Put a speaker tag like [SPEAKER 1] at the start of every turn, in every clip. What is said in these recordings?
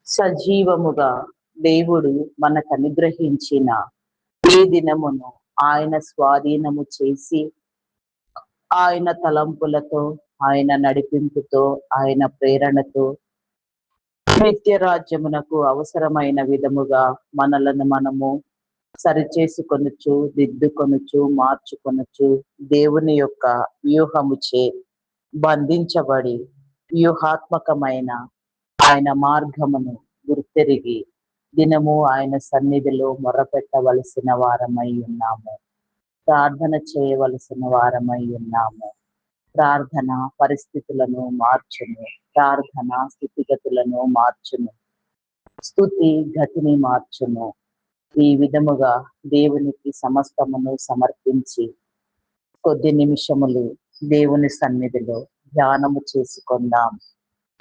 [SPEAKER 1] సజీవముగా దేవుడు మనకు అనుగ్రహించిన ఈ దినమును ఆయన స్వాధీనము చేసి, ఆయన తలంపులతో, ఆయన నడిపింపుతో, ఆయన ప్రేరణతో నిత్య రాజ్యమునకు అవసరమైన విధముగా మనలను మనము సరిచేసుకొనుచు, దిద్దుకొనుచు, మార్చుకొనుచు దేవుని యొక్క వ్యూహముచే బంధించబడి వ్యూహాత్మకమైన ఆయన మార్గమును గుర్తెరిగి దినము ఆయన సన్నిధిలో మొరపెట్టవలసిన వారమై ఉన్నాము. ప్రార్థన చేయవలసిన వారమై ఉన్నాము. ప్రార్థన పరిస్థితులను మార్చును. ప్రార్థన స్థితిగతులను మార్చును. స్తుతి గతిని మార్చును. ఈ విధముగా దేవునికి సమస్తమును సమర్పించి కొద్ది నిమిషములు దేవుని సన్నిధిలో ధ్యానము చేసుకుందాం.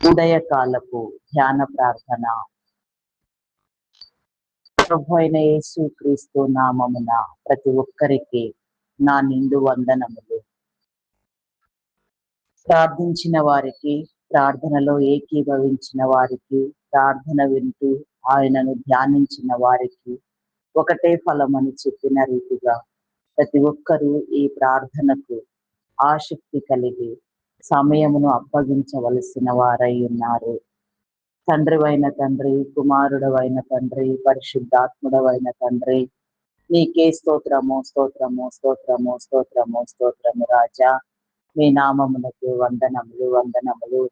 [SPEAKER 1] ఉదయకాలపు ధ్యాన ప్రార్థన. ప్రభు అయిన యేసు క్రీస్తు నామమున ప్రతి ఒక్కరికి నా నిండు వందనములు. ప్రార్థించిన వారికి, ప్రార్థనలో ఏకీభవించిన వారికి, ప్రార్థన వింటూ ఆయనను ధ్యానించిన వారికి ఒకటే ఫలమని చెప్పిన రీతిగా ప్రతి ఒక్కరూ ఈ ప్రార్థనకు ఆసక్తి కలిగి సమయమును అప్పగించవలసిన వారై ఉన్నారు. తండ్రివైన తండ్రి, కుమారుడవైన తండ్రి, పరిశుద్ధాత్ముడవైన తండ్రి, నీకే స్తోత్రము, స్తోత్రము, స్తోత్రము, స్తోత్రము, స్తోత్రము రాజా. మీ నామమునకు వందనములు, వందనములు.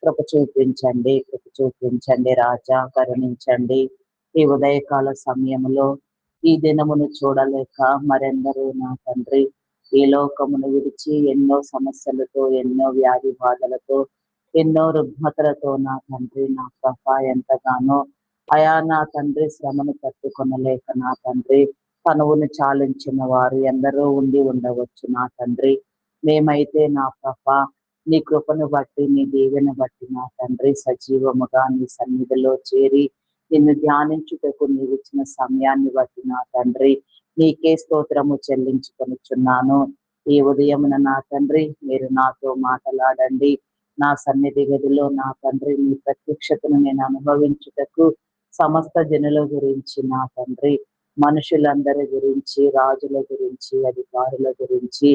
[SPEAKER 1] కృప చూపించండి, కృప చూపించండి రాజా, కరుణించండి. ఈ ఉదయకాల సమయంలో ఈ దినమును చూడలేక మరెందరూ నా తండ్రి ఈ లోకమును విడిచి ఎన్నో సమస్యలతో, ఎన్నో వ్యాధి బాధలతో, ఎన్నో రుగ్మతలతో నా తండ్రి, నా ప్రభా ఎంతగానో అయా నా తండ్రి శ్రమను తట్టుకొనలేక నా తండ్రి తనువును చాలించిన వారు ఎందరో ఉండి ఉండవచ్చు నా తండ్రి. మేమైతే నా ప్రభా నీ కృపను బట్టి, నీ దీవెన బట్టి నా తండ్రి సజీవముగా నీ సన్నిధిలో చేరి నిన్ను ధ్యానించుటకు నీవు ఇచ్చిన సమయాన్ని బట్టి నా తండ్రి నీకే స్తోత్రము చెల్లించుకొనుచున్నాను. ఈ ఉదయమున నా తండ్రి మీరు నాతో మాట్లాడండి. నా సన్నిధి గదిలో నా తండ్రి నీ ప్రత్యక్షతను నేను అనుభవించుటకు సమస్త జనుల గురించి నా తండ్రి, మనుషులందరి గురించి, రాజుల గురించి, అధికారుల గురించి,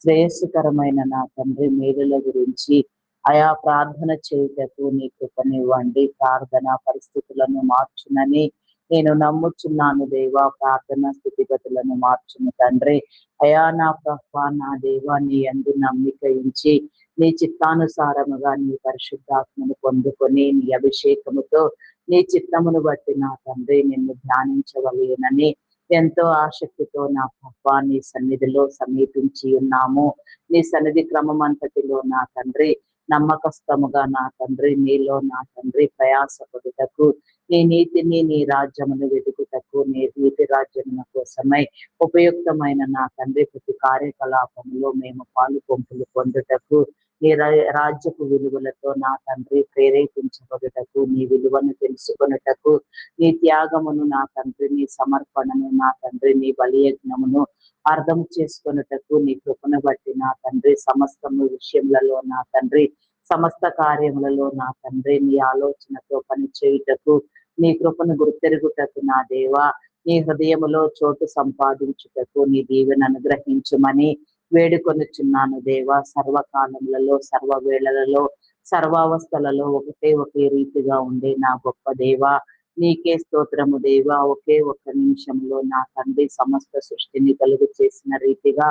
[SPEAKER 1] శ్రేయస్కరమైన నా తండ్రి మేలుల గురించి ఆయా ప్రార్థన చేయుటకు నీ కృపనివ్వండి. ప్రార్థన పరిస్థితులను మార్చునని నేను నమ్ముచున్నాను దేవా. ప్రార్థన స్థితిగతులను మార్చును తండ్రి. అయా నా ప్రభా నా దేవా, నీ యందు నమ్మిక ఉంచి నీ చిత్తానుసారముగా నీ పరిశుద్ధాత్మను పొందుకొని నీ అభిషేకముతో నీ చిత్తమును బట్టి నా తండ్రి నిన్ను ధ్యానించవలేనని ఎంతో ఆసక్తితో నా ప్రభా నీ సన్నిధిలో సమీపించి ఉన్నాము. నీ సన్నిధి క్రమం అంతటిలో నా తండ్రి నమ్మకస్తముగా నా తండ్రి నీలో నా తండ్రి ప్రయాసపడుటకు, నీ నీతిని నీ రాజ్యమును వెతుకుటకు, నీ నీతి రాజ్యముల కోసమై ఉపయుక్తమైన నా తండ్రి ప్రతి కార్యకలాపంలో మేము పాలు పంపులు పొందుటకు, నీ రాజ్యపు విలువలతో నా తండ్రి ప్రేరేపించబడుటకు, నీ విలువను తెలుసుకొనుటకు, నీ త్యాగమును నా తండ్రి, నీ సమర్పణను నా తండ్రి, నీ బలియజ్ఞమును అర్థం చేసుకొనుటకు నీ కృపను బట్టి నా తండ్రి సమస్తము విషయములలో నా తండ్రి సమస్త కార్యములలో నా తండ్రి నీ ఆలోచనతో పని చేయుటకు, నీ కృపను గుర్తెరుగుటకు నా దేవా, నీ హృదయములో చోటు సంపాదించుటకు నీ దీవెన అనుగ్రహించుమని వేడుకొనుచున్నాను దేవా. సర్వకాలములలో, సర్వవేళలలో, సర్వావస్థలలో ఒకే రీతిగా ఉండే నా గొప్ప దేవా, నీకే స్తోత్రము దేవా. ఒకే ఒక్క నిమిషంలో నా తండ్రి సమస్త సృష్టిని కలుగు చేసిన రీతిగా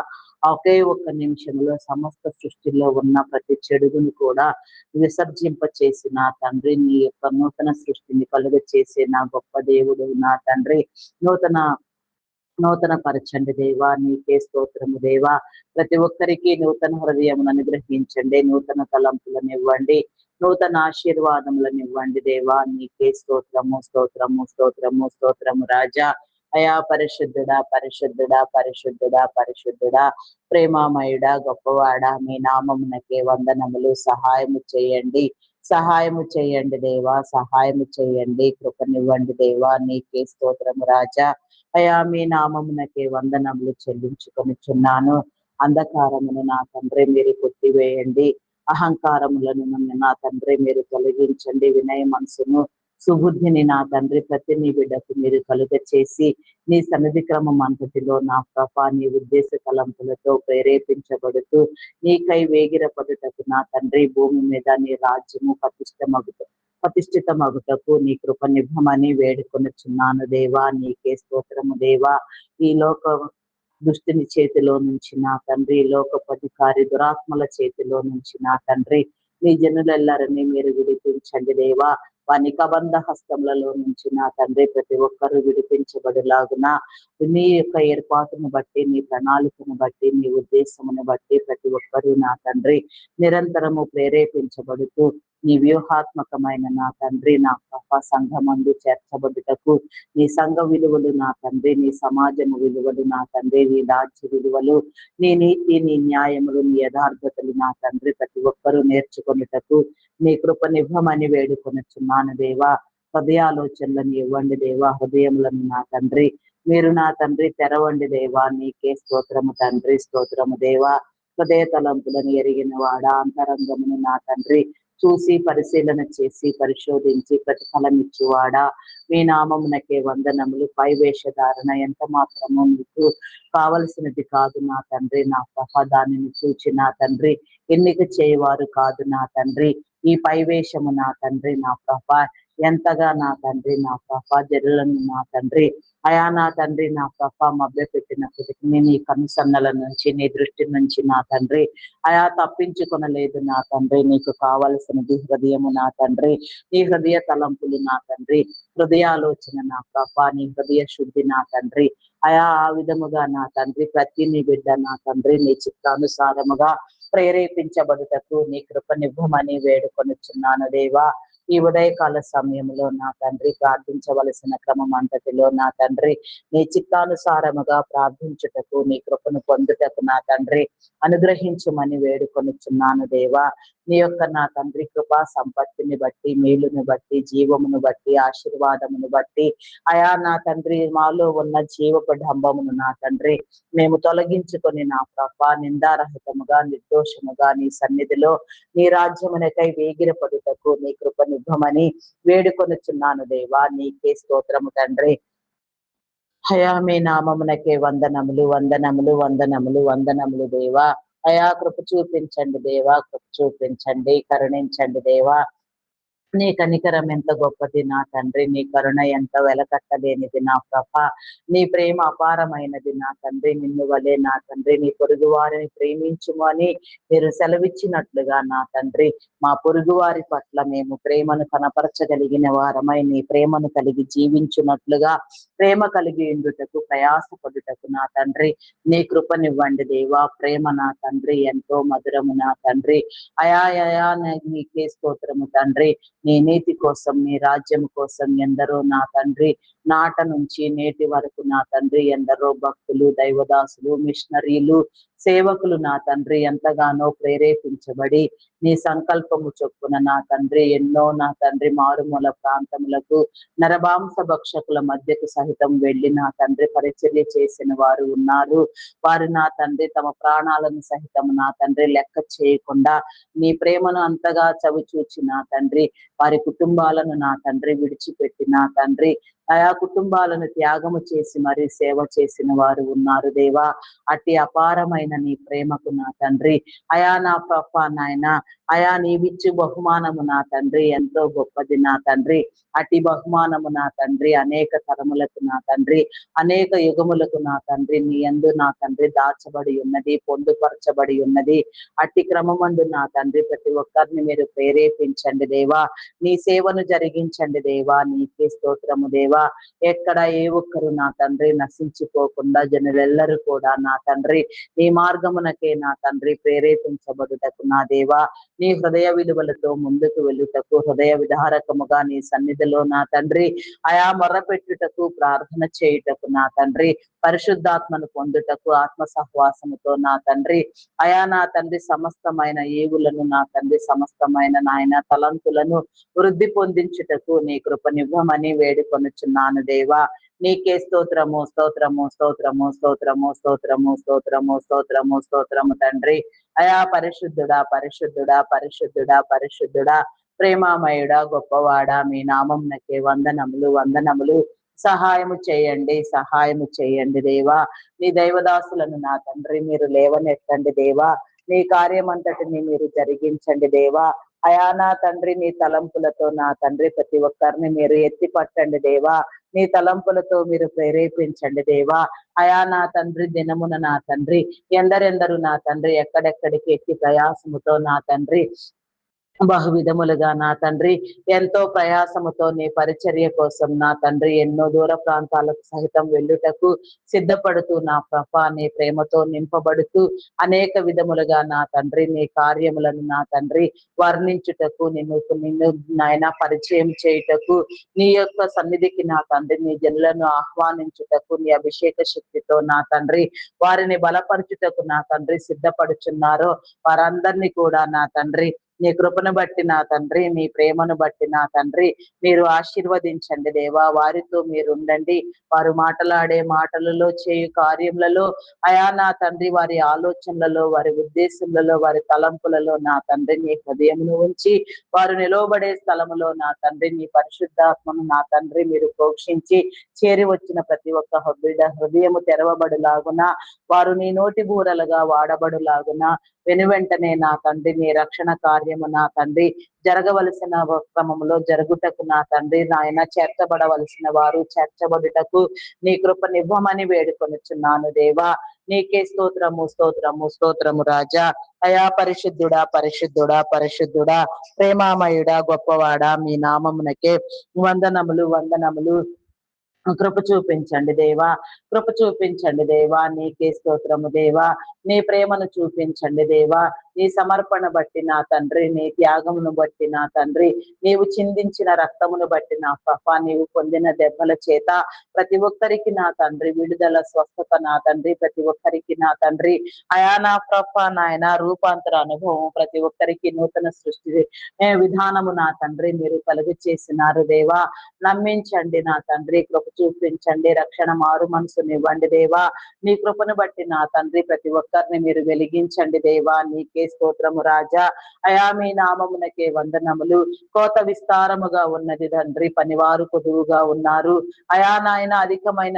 [SPEAKER 1] ఒకే ఒక్క నిమిషంలో సమస్త సృష్టిలో ఉన్న ప్రతి చెడుగును కూడా విసర్జింప చేసిన తండ్రి, నీ యొక్క నూతన సృష్టిని కలుగు చేసే నా గొప్ప దేవుడు నా తండ్రి. నూతన పరచండి దేవా, నీకే స్తోత్రము దేవా. ప్రతి ఒక్కరికి నూతన హృదయమును అనుగ్రహించండి, నూతన తలంపులను ఇవ్వండి, నూతన ఆశీర్వాదములను ఇవ్వండి దేవా. నీకే స్తోత్రము, స్తోత్రము, స్తోత్రము, స్తోత్రము రాజా. అయా పరిశుద్ధుడా, పరిశుద్ధుడా, పరిశుద్ధుడా, పరిశుద్ధుడా, ప్రేమామయుడా, గొప్పవాడా, మీ నామమునకే వందనములు. సహాయము చేయండి, సహాయము చేయండి దేవా, సహాయము చేయండి, కృపనివ్వండి దేవా. నీకే స్తోత్రము రాజా. అయా మీ నామమునకే వందనములు చెల్లించుకొనిచున్నాను. అంధకారమును నా తండ్రి మీరు కొట్టివేయండి, అహంకారములను నా తండ్రి మీరు తొలగించండి, వినయ మనసును సుబుద్ధిని నా తండ్రి ప్రతి నీ బిడ్డకు మీరు కలుగ చేసి నీ సన్నిధి క్రమం అంతటిలో నా ప్రభ నీ ఉద్దేశ తలంపులతో ప్రేరేపించబడుతూ నీకై వేగిరపడుటకు నా తండ్రి భూమి మీద నీ రాజ్యము ప్రతిష్ఠితమగుటకు నీ కృప నిభమని వేడుకొనుచున్నాను దేవా. నీకే స్తోత్రము దేవా. ఈ లోక దుష్టుని చేతిలో నుంచి నా తండ్రి, లోకపధికారి దురాత్మల చేతిలో నుంచి నా తండ్రి, నీ జనులెల్లరినీ మీరు విడిపించండి దేవా. వాని కబంధ హస్తములలో నుంచి నా తండ్రి ప్రతి ఒక్కరూ విడిపించబడిలాగున నీ యొక్క ఏర్పాటును బట్టి, నీ ప్రణాళికను బట్టి, నీ ఉద్దేశమును బట్టి ప్రతి ఒక్కరూ నా తండ్రి నిరంతరము ప్రేరేపించబడుతూ నీ వ్యూహాత్మకమైన నా తండ్రి నా ప్రభ సంఘమందు చేర్చబడుటకు నీ సంఘ విలువలు నా తండ్రి, నీ సమాజము విలువలు నా తండ్రి, నీ రాజ్య విలువలు, నీ నీతి, నీ న్యాయములు, నీ యథార్థతలు నా తండ్రి ప్రతి ఒక్కరూ నేర్చుకొనుటకు నీ కృప నివ్వమని వేడుకొనుచున్నాను దేవా. హృదయాలోచనలను ఇవ్వండి దేవా. హృదయములను నా తండ్రి మీరు నా తండ్రి తెరవండి దేవా. నీకే స్తోత్రము తండ్రి, స్తోత్రము దేవా. హృదయ తలంపులను ఎరిగిన వాడా, అంతరంగమును నా తండ్రి చూసి పరిశీలన చేసి పరిశోధించి ప్రతిఫలం ఇచ్చువాడా, మీ నామమునకే వందనములు. పై వేషధారణ ఎంత మాత్రము మీకు కావలసినది కాదు నా తండ్రి నా ప్రభ. దానిని చూచి నా తండ్రి ఎన్నిక చేయవారు కాదు నా తండ్రి. ఈ పై వేషము నా తండ్రి నా ప్రభ ఎంతగా నా తండ్రి నా ప్రభ జరులను నా తండ్రి అయా నా తండ్రి నా ప్రభ మభ్య పెట్టినప్పటికీ నీ కనుసన్నల నుంచి, నీ దృష్టి నుంచి నా తండ్రి అయా తప్పించుకొనలేదు నా తండ్రి. నీకు కావలసినది హృదయము నా తండ్రి, నీ హృదయ తలంపులు నా తండ్రి, హృదయాలోచన నా ప్రభ, నీ హృదయ శుద్ధి నా తండ్రి అయా. ఆ విధముగా నా తండ్రి ప్రతి నీ బిడ్డ నా తండ్రి నీ చిత్తానుసారముగా ప్రేరేపించబడుటకు నీ కృపనివ్వమని వేడుకొనుచున్నాను దేవా. ఈ ఉదయకాల సమయంలో నా తండ్రి ప్రార్థించవలసిన క్రమం అంతటిలో నా తండ్రి నీ చిత్తానుసారముగా ప్రార్థించుటకు, నీ కృపను పొందుటకు నా తండ్రి అనుగ్రహించమని వేడుకొనుచున్నాను దేవా. నీ యొక్క నా తండ్రి కృపా సంపత్తిని బట్టి, మేలును బట్టి, జీవమును బట్టి, ఆశీర్వాదమును బట్టి అయా నా తండ్రి మాలో ఉన్న జీవపు డంబమును నా తండ్రి మేము తొలగించుకొని నా ప్రభ నిందారహితముగా నిర్దోషముగా నీ సన్నిధిలో నీ రాజ్యమునకై వేగిరపడుటకు నీ కృపనివ్వమని వేడుకొనుచున్నాను దేవా. నీకే స్తోత్రము తండ్రి. అయా మీ నామమునకే వందనములు, వందనములు, వందనములు, వందనములు దేవా. అయా కృప చూపించండి దేవా, కృప చూపించండి, కరుణించండి దేవా. నీ కనికరం ఎంత గొప్పది నా తండ్రి, నీ కరుణ ఎంత వెలకట్టలేనిది నా ప్రభ. నీ ప్రేమ అపారమైనది నా తండ్రి. నిన్ను వలే నా తండ్రి నీ పొరుగు వారిని ప్రేమించుము అని మీరు సెలవిచ్చినట్లుగా నా తండ్రి మా పొరుగు వారి పట్ల మేము ప్రేమను కనపరచగలిగిన వారమై నీ ప్రేమను కలిగి జీవించున్నట్లుగా ప్రేమ కలిగి ఉండుటకు ప్రయాసపడుటకు నా తండ్రి నీ కృపనివ్వండి దేవా. ప్రేమ నా తండ్రి ఎంతో మధురము నా తండ్రి అయా అయా నీకే స్తోత్రము తండ్రి. నీ నీతి కోసం, నీ రాజ్యం కోసం ఎందరో నా తండ్రి నాట నుంచి నేటి వరకు నా తండ్రి ఎందరో భక్తులు, దైవదాసులు, మిషనరీలు, సేవకులు నా తండ్రి ఎంతగానో ప్రేరేపించబడి నీ సంకల్పము చొప్పున నా తండ్రి ఎన్నో నా తండ్రి మారుమూల ప్రాంతములకు నరమాంస భక్షకుల మధ్యకు సహితం వెళ్ళి నా తండ్రి పరిచర్య చేసిన వారు ఉన్నారు. వారు నా తండ్రి తమ ప్రాణాలను సహితం నా తండ్రి లెక్క చేయకుండా నీ ప్రేమను అంతగా చవిచూచి నా తండ్రి వారి కుటుంబాలను నా తండ్రి విడిచిపెట్టి నా తండ్రి ఆయా కుటుంబాలను త్యాగము చేసి మరి సేవ చేసిన వారు ఉన్నారు దేవా. అట్టి అపారమైన నీ ప్రేమకు నా తండ్రి అయా నా ప్రభ నాయన అయా నీవిచ్చు బహుమానము నా తండ్రి ఎంతో గొప్పది నా తండ్రి. అట్టి బహుమానము నా తండ్రి అనేక తరములకు నా తండ్రి అనేక యుగములకు నా తండ్రి నీ యందు నా తండ్రి దాచబడి ఉన్నది, పొందుపరచబడి ఉన్నది. అట్టి క్రమమందు నా తండ్రి ప్రతి ఒక్కరిని మీరు ప్రేరేపించండి దేవా. నీ సేవను జరిగించండి దేవా. నీకే స్తోత్రము దేవా. ఎక్కడ ఏ ఒక్కరు నా తండ్రి నశించిపోకుండా జనులెల్లరూ కూడా నా తండ్రి నీ మార్గమునకే నా తండ్రి ప్రేరేపించబడుటకు నా దేవా నీ హృదయ విలువలతో ముందుకు వెళ్ళుటకు, హృదయ విధారకముగా నీ సన్నిధిలో నా తండ్రి అయా మొర్రపెట్టుటకు, ప్రార్థన చేయుటకు నా తండ్రి పరిశుద్ధాత్మను పొందుటకు, ఆత్మ సహవాసముతో నా తండ్రి అయా నా తండ్రి సమస్తమైన ఏవులను నా తండ్రి సమస్తమైన నాయన తలంతులను వృద్ధి పొందించుటకు నీ కృపనివ్వమని వేడుకొనుచున్నాను దేవా. నీకే స్తోత్రము, స్తోత్రము, స్తోత్రము, స్తోత్రము, స్తోత్రము, స్తోత్రము, స్తోత్రము, స్తోత్రము తండ్రి అయా. పరిశుద్ధుడా, పరిశుద్ధుడా, పరిశుద్ధుడా, పరిశుద్ధుడా ప్రేమామయుడా గొప్పవాడా మీ నామమునకే వందనములు వందనములు. సహాయము చేయండి, సహాయము చేయండి దేవా. నీ దైవదాసులను నా తండ్రి మీరు లేవనెత్తండి దేవా. నీ కార్యమంతటిని మీరు జరిగించండి దేవా. అయా నా తండ్రి నీ తలంపులతో నా తండ్రి ప్రతి ఒక్కరిని మీరు ఎత్తి పట్టండి దేవా. నీ తలంపులతో మీరు ప్రేరేపించండి దేవా. అయా నా తండ్రి దినమున నా తండ్రి ఎందరెందరు నా తండ్రి ఎక్కడెక్కడికి ఎక్కి ప్రయాసముతో నా తండ్రి బహువిధములుగా నా తండ్రి ఎంతో ప్రయాసముతో నీ పరిచర్య కోసం నా తండ్రి ఎన్నో దూర ప్రాంతాలకు సహితం వెళ్ళుటకు సిద్ధపడుతూ నా ప్రభా నీ ప్రేమతో నింపబడుతూ అనేక విధములుగా నా తండ్రి నీ కార్యములను నా తండ్రి వర్ణించుటకు నిన్ను నాయన పరిచయం చేయుటకు నీ యొక్క సన్నిధికి నా తండ్రి నీ జనులను ఆహ్వానించుటకు నీ అభిషేక శక్తితో నా తండ్రి వారిని బలపరచుటకు నా తండ్రి సిద్ధపడుచున్నారో వారందరినీ కూడా నా తండ్రి నీ కృపను బట్టి నా తండ్రి నీ ప్రేమను బట్టి నా తండ్రి మీరు ఆశీర్వదించండి దేవా. వారితో మీరు ఉండండి. వారు మాటలాడే మాటలలో చేయు కార్యములలో అయా నా తండ్రి వారి ఆలోచనలలో వారి ఉద్దేశములలో వారి తలంపులలో నా తండ్రి నీ హృదయమును ఉంచి వారు నిలవబడే స్థలములో నా తండ్రి నీ పరిశుద్ధాత్మను నా తండ్రి మీరు ప్రోక్షించి చేరి వచ్చిన ప్రతి ఒక్క హృదయము తెరవబడులాగున వారు నీ నోటి బూరలుగా వాడబడులాగున వెనువెంటనే నా తండ్రి నీ రక్షణ కార్యము నా తండ్రి జరగవలసిన క్రమంలో జరుగుటకు నా తండ్రి నాయన చేర్చబడవలసిన వారు చేర్చబడుటకు నీ కృపనివ్వమని వేడుకొనుచున్నాను దేవా. నీకే స్తోత్రము స్తోత్రము స్తోత్రము రాజా. అయా పరిశుద్ధుడా పరిశుద్ధుడా పరిశుద్ధుడా ప్రేమామయుడా గొప్పవాడా మీ నామమునకే వందనములు వందనములు. కృప చూపించండి దేవా, కృప చూపించండి దేవా. నీకే స్తోత్రము దేవా. నీ ప్రేమను చూపించండి దేవా. నీ సమర్పణ బట్టి నా తండ్రి నీ త్యాగమును బట్టి నా తండ్రి నీవు చిందించిన రక్తమును బట్టి నా ప్రభా నీవు పొందిన దెబ్బల చేత ప్రతి ఒక్కరికి నా తండ్రి విడుదల స్వస్థత నా తండ్రి ప్రతి ఒక్కరికి నా తండ్రి అయా నా ప్రభా నాయన రూపాంతర అనుభవం ప్రతి ఒక్కరికి నూతన సృష్టి విధానము నా తండ్రి మీరు కలుగు చేసినారు దేవా. నమ్మించండి నా తండ్రి, కృప చూపించండి, రక్షణ మారు మనసునివ్వండి దేవా. నీ కృపను బట్టి నా తండ్రి ప్రతి ఒక్కరిని మీరు వెలిగించండి దేవా. నీకే స్తోత్రము రాజా. అయా మీ నామమునకే వందనములు. కోత విస్తారముగా ఉన్నది తండ్రి, పనివారు కొదువుగా ఉన్నారు. అయా నాయన అధికమైన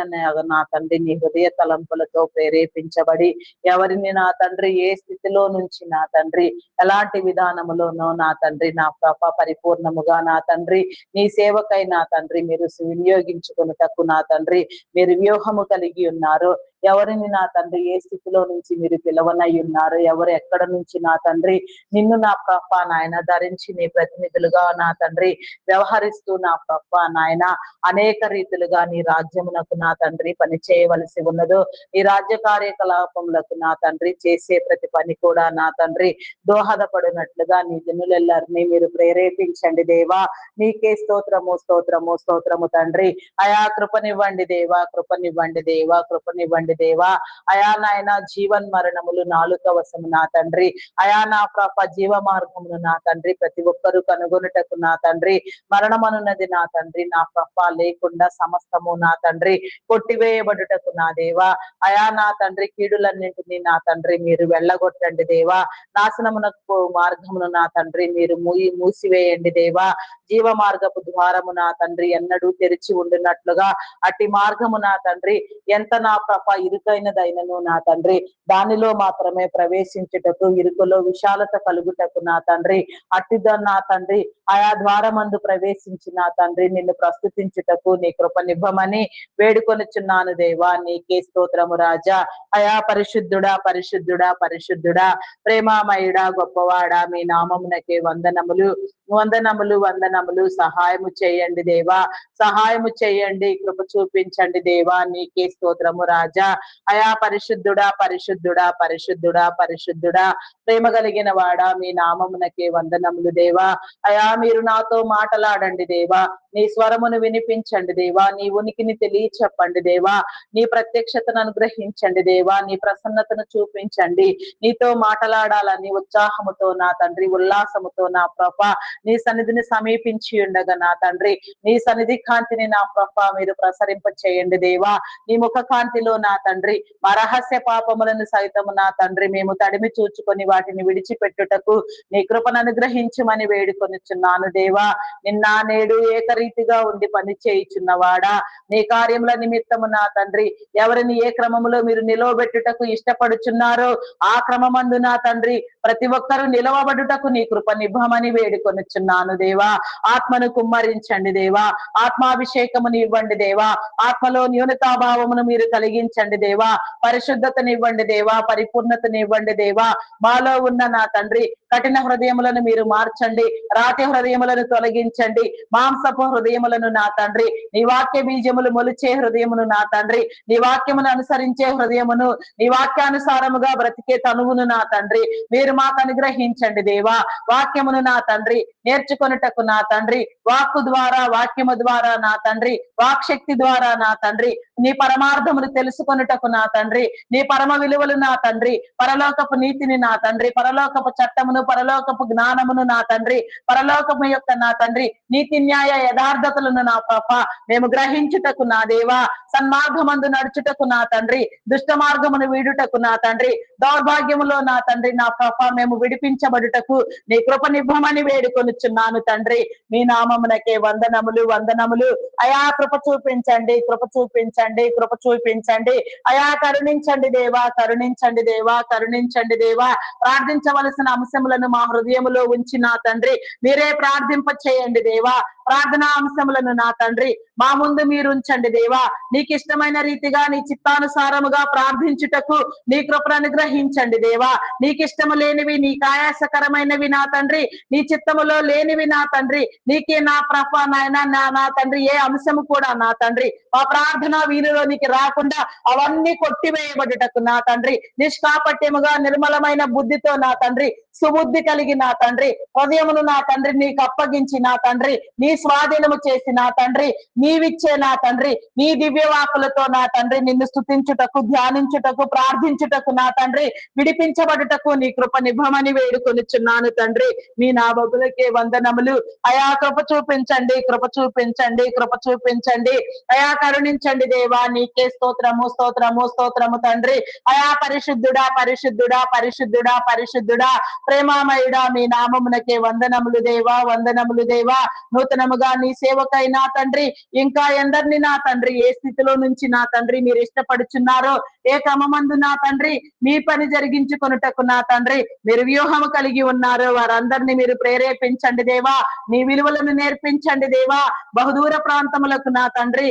[SPEAKER 1] నా తండ్రి నీ హృదయ తలంపులతో ప్రేరేపించబడి ఎవరిని నా తండ్రి ఏ స్థితిలో నుంచి నా తండ్రి ఎలాంటి విధానములోనో నా తండ్రి నా ప్రభ పరిపూర్ణముగా నా తండ్రి నీ సేవకై నా తండ్రి మీరు వినియోగించుకున్నటకు నా తండ్రి మీరు వ్యూహము కలిగి ఉన్నారు. ఎవరిని నా తండ్రి ఏ స్థితిలో నుంచి మీరు పిలవనై ఉన్నారు, ఎవరు ఎక్కడ నుంచి నా తండ్రి నిన్ను నా ప్రభ నాయన ధరించి నీ ప్రతినిధులుగా నా తండ్రి వ్యవహరిస్తూ నా ప్రభ నాయన అనేక రీతిలుగా నీ రాజ్యమునకు నా తండ్రి పని చేయవలసి ఉన్నదో ఈ రాజ్య కార్యకలాపములకు నా తండ్రి చేసే ప్రతి పని కూడా నా తండ్రి దోహదపడినట్లుగా నీ జనులెల్లరినీ మీరు ప్రేరేపించండి దేవా. నీకే స్తోత్రము స్తోత్రము స్తోత్రము తండ్రి. అయా కృపనివ్వండి దేవా, కృపనివ్వండి దేవా, కృపనివ్వండి దేవా. అయా నాయన జీవన్ మరణములు నాలుక వశము నా తండ్రి. అయా నా ప్రభ జీవ మార్గమును నా తండ్రి ప్రతి ఒక్కరూ కనుగొనుటకు నా తండ్రి మరణమనున్నది నా తండ్రి నా ప్రభ లేకుండా సమస్తము నా తండ్రి కొట్టివేయబడుటకు నా దేవా. అయా నా తండ్రి కీడులన్నింటినీ నా తండ్రి మీరు వెళ్ళగొట్టండి దేవా. నాశనమునకు మార్గమును నా తండ్రి మీరు మూసివేయండి దేవా. జీవ మార్గపు ద్వారము నా తండ్రి ఎన్నడూ తెరిచి ఉండినట్లుగా అట్టి మార్గము నా తండ్రి ఎంత నా ప్రభ ఇరుకైనదైనను నా తండ్రి దానిలో మాత్రమే ప్రవేశించుటకు ఇరుకులో విశాలత కలుగుటకు నా తండ్రి అట్టిద నా తండ్రి ఆయా ద్వారమందు ప్రవేశించి నా తండ్రి నిన్ను ప్రస్తుతించుటకు నీ కృపనివ్వమని వేడుకొనుచున్నాను దేవా. నీకే స్తోత్రము రాజా. అయా పరిశుద్ధుడా పరిశుద్ధుడా పరిశుద్ధుడా ప్రేమామయుడా గొప్పవాడా మీ నామమునకే వందనములు వందనములు వందనములు. సహాయము చేయండి దేవా, సహాయము చేయండి, కృప చూపించండి దేవా. నీకే స్తోత్రము రాజా. అయా పరిశుద్ధుడా పరిశుద్ధుడా పరిశుద్ధుడా పరిశుద్ధుడా ప్రేమ కలిగిన వాడా మీ నామమునకే వందనములు దేవా. అయా మీరు నాతో మాటలాడండి దేవా. నీ స్వరమును వినిపించండి దేవా. నీ ఉనికిని తెలియచెప్పండి దేవా. నీ ప్రత్యక్షతను అనుగ్రహించండి దేవా. నీ ప్రసన్నతను చూపించండి. నీతో మాట్లాడాలని ఉత్సాహముతో నా తండ్రి ఉల్లాసముతో నా ప్రభ నీ సన్నిధిని సమీపించి ఉండగా నా తండ్రి, నీ సన్నిధి కాంతిని నా ప్రభ మీరు ప్రసరింప చేయండి దేవా. నీ ముఖ కాంతిలో నా తండ్రి మా రహస్య పాపములను సైతము నా తండ్రి మేము తడిమి చూచుకొని వాటిని విడిచిపెట్టుటకు నీ కృపను అనుగ్రహించమని వేడుకొనిచున్నాను దేవా. నిన్న నేడు ఏకరీతిగా ఉండి పని చేయుచున్నవాడా, నీ కార్యముల నిమిత్తము నా తండ్రి ఎవరిని ఏ క్రమములో మీరు నిలవబెట్టుటకు ఇష్టపడుచున్నారో ఆ క్రమమందు నా తండ్రి ప్రతి ఒక్కరూ నిలవబడుటకు నీ కృప నిభమని వేడుకొనిచున్నాను దేవా. ఆత్మను కుమ్మరించండి దేవా, ఆత్మాభిషేకమును ఇవ్వండి దేవా, ఆత్మలో న్యూనతాభావమును మీరు కలిగించండి దేవా, పరిశుద్ధతను ఇవ్వండి దేవా, పరిపూర్ణతను ఇవ్వండి దేవా. మాలో ఉన్న నా తండ్రి కఠిన హృదయములను మీరు మార్చండి, రాతి హృదయములను తొలగించండి, మాంసపు హృదయములను నా తండ్రి నీ వాక్య బీజములు మొలిచే హృదయమును నా తండ్రి, నీ వాక్యమును అనుసరించే హృదయమును, నీ వాక్యానుసారముగా బ్రతికే తనువును నా తండ్రి మీరు మాకు అనుగ్రహించండి దేవా. వాక్యమును నా తండ్రి నేర్చుకొనుటకు నా తండ్రి వాక్కు ద్వారా, వాక్యము ద్వారా నా తండ్రి వాక్శక్తి ద్వారా నా తండ్రి నీ పరమార్థమును తెలుసుకొనుటకు నా తండ్రి, నీ పరమ విలువలు నా తండ్రి, పరలోకపు నీతిని నా తండ్రి, పరలోకపు చట్టమును, పరలోకపు జ్ఞానమును నా తండ్రి, పరలోకము యొక్క నా తండ్రి నీతి న్యాయ యథార్థతలను నా పాప మేము గ్రహించుటకు నా దేవా, సన్మార్గమందు నడుచుటకు నా తండ్రి, దుష్ట మార్గమును వీడుటకు నా తండ్రి, దౌర్భాగ్యములో నా తండ్రి నా పాప మేము విడిపించబడుటకు నీ కృప నిభమని వేడుకొనుచున్నాను తండ్రి. మీ నామమునకే వందనములు వందనములు. అయా కృప చూపించండి, కృప చూపించండి, కృప చూపించండి. అయా కరుణించండి దేవా, కరుణించండి దేవా, కరుణించండి దేవా. ప్రార్థించవలసిన అంశములను మా హృదయములో ఉంచి నా తండ్రి మీరే ప్రార్థింప చేయండి దేవా. ప్రార్థనా అంశములను నా తండ్రి మా ముందు మీరు ఉంచండి దేవా. నీకు ఇష్టమైన రీతిగా నీ చిత్తానుసారముగా ప్రార్థించుటకు నీ కృపను అనుగ్రహించండి దేవా. నీకు ఇష్టము లేనివి, నీకు ఆయాసకరమైనవి నా తండ్రి, నీ చిత్తములో లేనివి నా తండ్రి నీకే నా ప్రభ నాయన నా తండ్రి ఏ అంశము కూడా నా తండ్రి మా ప్రార్థన వీరిలోనికి రాకుండా అవన్నీ కొట్టివేయబడుటకు నా తండ్రి నిష్కాపట్యముగా నిర్మలమైన బుద్ధితో నా తండ్రి సుబుద్ధి కలిగి నా తండ్రి హృదయమును నా తండ్రి నీకు అప్పగించి నా తండ్రి నీ స్వాధీనము చేసి నా తండ్రి నీవిచ్చే నా తండ్రి నీ దివ్యవాకులతో నా తండ్రి నిన్ను స్తుతించుటకు, ధ్యానించుటకు, ప్రార్థించుటకు నా తండ్రి విడిపించబడుటకు నీ కృప నిభమని వేడుకొనిచున్నాను తండ్రి. మీ నా బబులకే వందనములు. అయా కృప చూపించండి, కృప చూపించండి, కృప చూపించండి. అయా కరుణించండి దేవా. నీకే స్తోత్రము, స్తోత్రము, స్తోత్రము తండ్రి. అయా పరిశుద్ధుడా, పరిశుద్ధుడా, పరిశుద్ధుడా, పరిశుద్ధుడా, ప్రేమామయుడా, మీ నామమునకే వందనములు దేవా, వందనములు దేవా. నూతనముగా నీ సేవకై నా తండ్రి ఇంకా ఎందరిని నా తండ్రి ఏ స్థితిలో నుంచి నా తండ్రి మీరు ఇష్టపడుచున్నారో, ఏ క్రమమందు నా తండ్రి మీ పని జరిగించుకొనుటకు నా తండ్రి మీరు వ్యూహము కలిగి ఉన్నారో వారందరినీ మీరు ప్రేరేపించండి దేవా. నీ విలువలను నేర్పించండి దేవా. బహుదూర ప్రాంతములకు నా తండ్రి,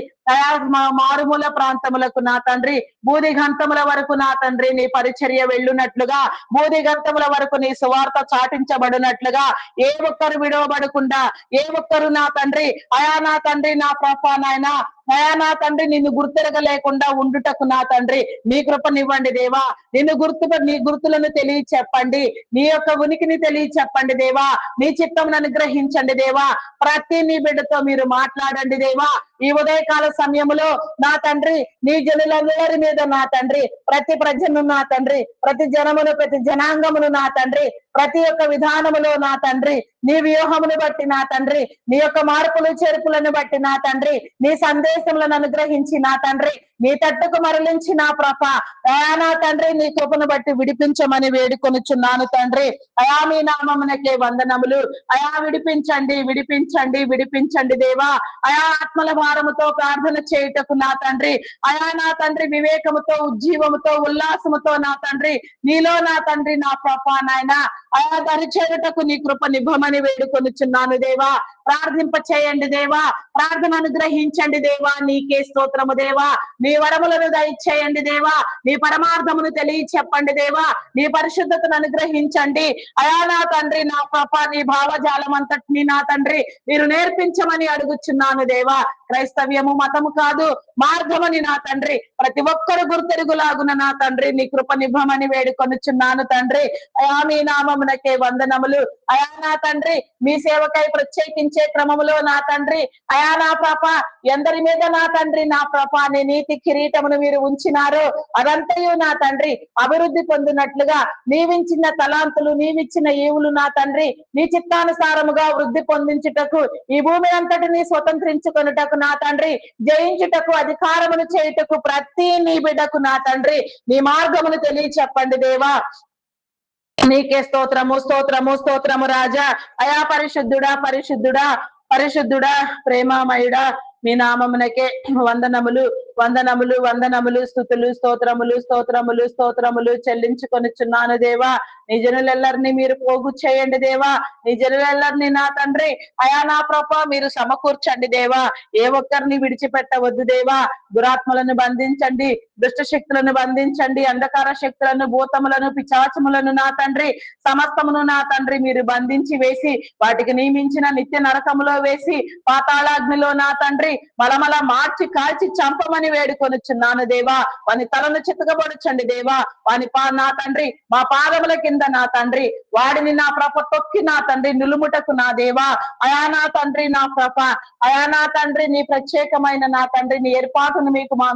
[SPEAKER 1] మారుమూల ప్రాంతములకు నా తండ్రి, బూది గంతముల వరకు నా తండ్రి నీ పరిచర్య వెళ్ళునట్లుగా, బూది గంతముల వరకు నీ సువార్త చాటించబడినట్లుగా ఏ ఒక్కరు విడవబడకుండా, ఏ ఒక్కరు నా తండ్రి అయా నా తండ్రి నా ప్రభా నాయన అయా నా తండ్రి నిన్ను గుర్తెరగలేకుండా ఉండుటకు నా తండ్రి నీ కృపనివ్వండి దేవా. నీ గుర్తులను తెలియ చెప్పండి, నీ యొక్క ఉనికిని తెలియ చెప్పండి దేవా. నీ చిత్తమును అనుగ్రహించండి దేవా. ప్రతి నీ బిడ్డతో మీరు మాట్లాడండి దేవా. ఈ ఉదయకాల సమయములో నా తండ్రి నీ జనులందరి మీద నా తండ్రి ప్రతి ప్రజను నా తండ్రి ప్రతి జనమును, ప్రతి జనాంగమును నా తండ్రి ప్రతి ఒక్క విధానములో నా తండ్రి నీ వ్యూహమును బట్టి నా తండ్రి నీ యొక్క మార్పులు చేర్పులను బట్టి నా తండ్రి నీ సందేశములను అనుగ్రహించి నా తండ్రి నీ తట్టుకు మరలించి నా ప్రభ అయా నా తండ్రి నీ కృపను బట్టి విడిపించమని వేడుకొనుచున్నాను తండ్రి. అయా మీ నామమునకే వందనములు. అయా విడిపించండి, విడిపించండి, విడిపించండి దేవా. అయా ఆత్మల భారముతో ప్రార్థన చేయుటకు నా తండ్రి అయా నా తండ్రి వివేకముతో, ఉజ్జీవముతో, ఉల్లాసముతో నా తండ్రి నీలో నా తండ్రి నా ప్రభ నాయన అయా దరిచేరుటకు నీ కృప నిభమని వేడుకొనుచున్నాను దేవా. ప్రార్థింప చేయండి దేవా. ప్రార్థన అనుగ్రహించండి దేవా. నీకే స్తోత్రము దేవా. నీ వరములను దయచేయండి దేవా. నీ పరమార్థమును తెలియ చెప్పండి దేవా. నీ పరిశుద్ధతను అనుగ్రహించండి అయా నా తండ్రి నా పాప నీ భావజాలం అంతటిని నా తండ్రి మీరు నేర్పించమని అడుగుచున్నాను దేవా. క్రైస్తవ్యము మతము కాదు, మార్గమని నా తండ్రి ప్రతి ఒక్కరు గుర్తెరుగులాగున నా తండ్రి నీ కృప నిభమని వేడుకొనుచున్నాను తండ్రి. అయా మీ నామమున నామమునకే వందనములు. అయా నా తండ్రి మీ సేవకై ప్రత్యేకించే క్రమములో నా తండ్రి అయా నా ప్రభ ఎందరి మీద నా తండ్రి నా ప్రభ నీ నీతి కిరీటమును మీరు ఉంచినారో అదంతయు నా తండ్రి అభివృద్ధి పొందినట్లుగా నీవించిన తలాంతులు నీవిచ్చిన ఈవులు నా తండ్రి నీ చిత్తానుసారముగా వృద్ధి పొందించుటకు ఈ భూమి అంతటిని స్వతంత్రించుకొనుటకు నా తండ్రి జయించుటకు అధికారమును చేయుటకు ప్రతి నీ బిడ్డకు నా తండ్రి నీ మార్గమును తెలియచెప్పండి దేవా. నీకే స్తోత్రము స్తోత్రము స్తోత్రము రాజా. అయా పరిశుద్ధుడా పరిశుద్ధుడా పరిశుద్ధుడా ప్రేమమయుడా మీ నామమునకే వందనములు వందనములు వందనములు స్తుతులు స్తోత్రములు స్తోత్రములు స్తోత్రములు చెల్లించుకొనిచున్నాను దేవా. నీ జనులెల్లరినీ మీరు పోగు చేయండి దేవా. నీ జనులెల్లరినీ నా తండ్రి అయా నా ప్రభ మీరు సమకూర్చండి దేవా. ఏ ఒక్కరిని విడిచిపెట్టవద్దు దేవా. దురాత్మలను బంధించండి, దుష్ట శక్తులను బంధించండి, అంధకార శక్తులను భూతములను పిచాచములను నా తండ్రి సమస్తమును నా తండ్రి మీరు బంధించి వేసి వాటికి నియమించిన నిత్య నరకములో వేసి పాతాళాగ్నిలో నా తండ్రి మలమల మార్చి కాల్చి చంపమని వేడుకొనుచున్నాను దేవా. వాని తలను చితకబడుచండి దేవా. వాని నా తండ్రి మా పాదముల కింద నా తండ్రి వాడిని నా ప్రభ తొక్కి నా తండ్రి నిలుముటకు నా దేవా. అయా నా తండ్రి నా ప్రభ అయా నా తండ్రి నీ ప్రత్యేకమైన నా తండ్రి నీ ఏర్పాటును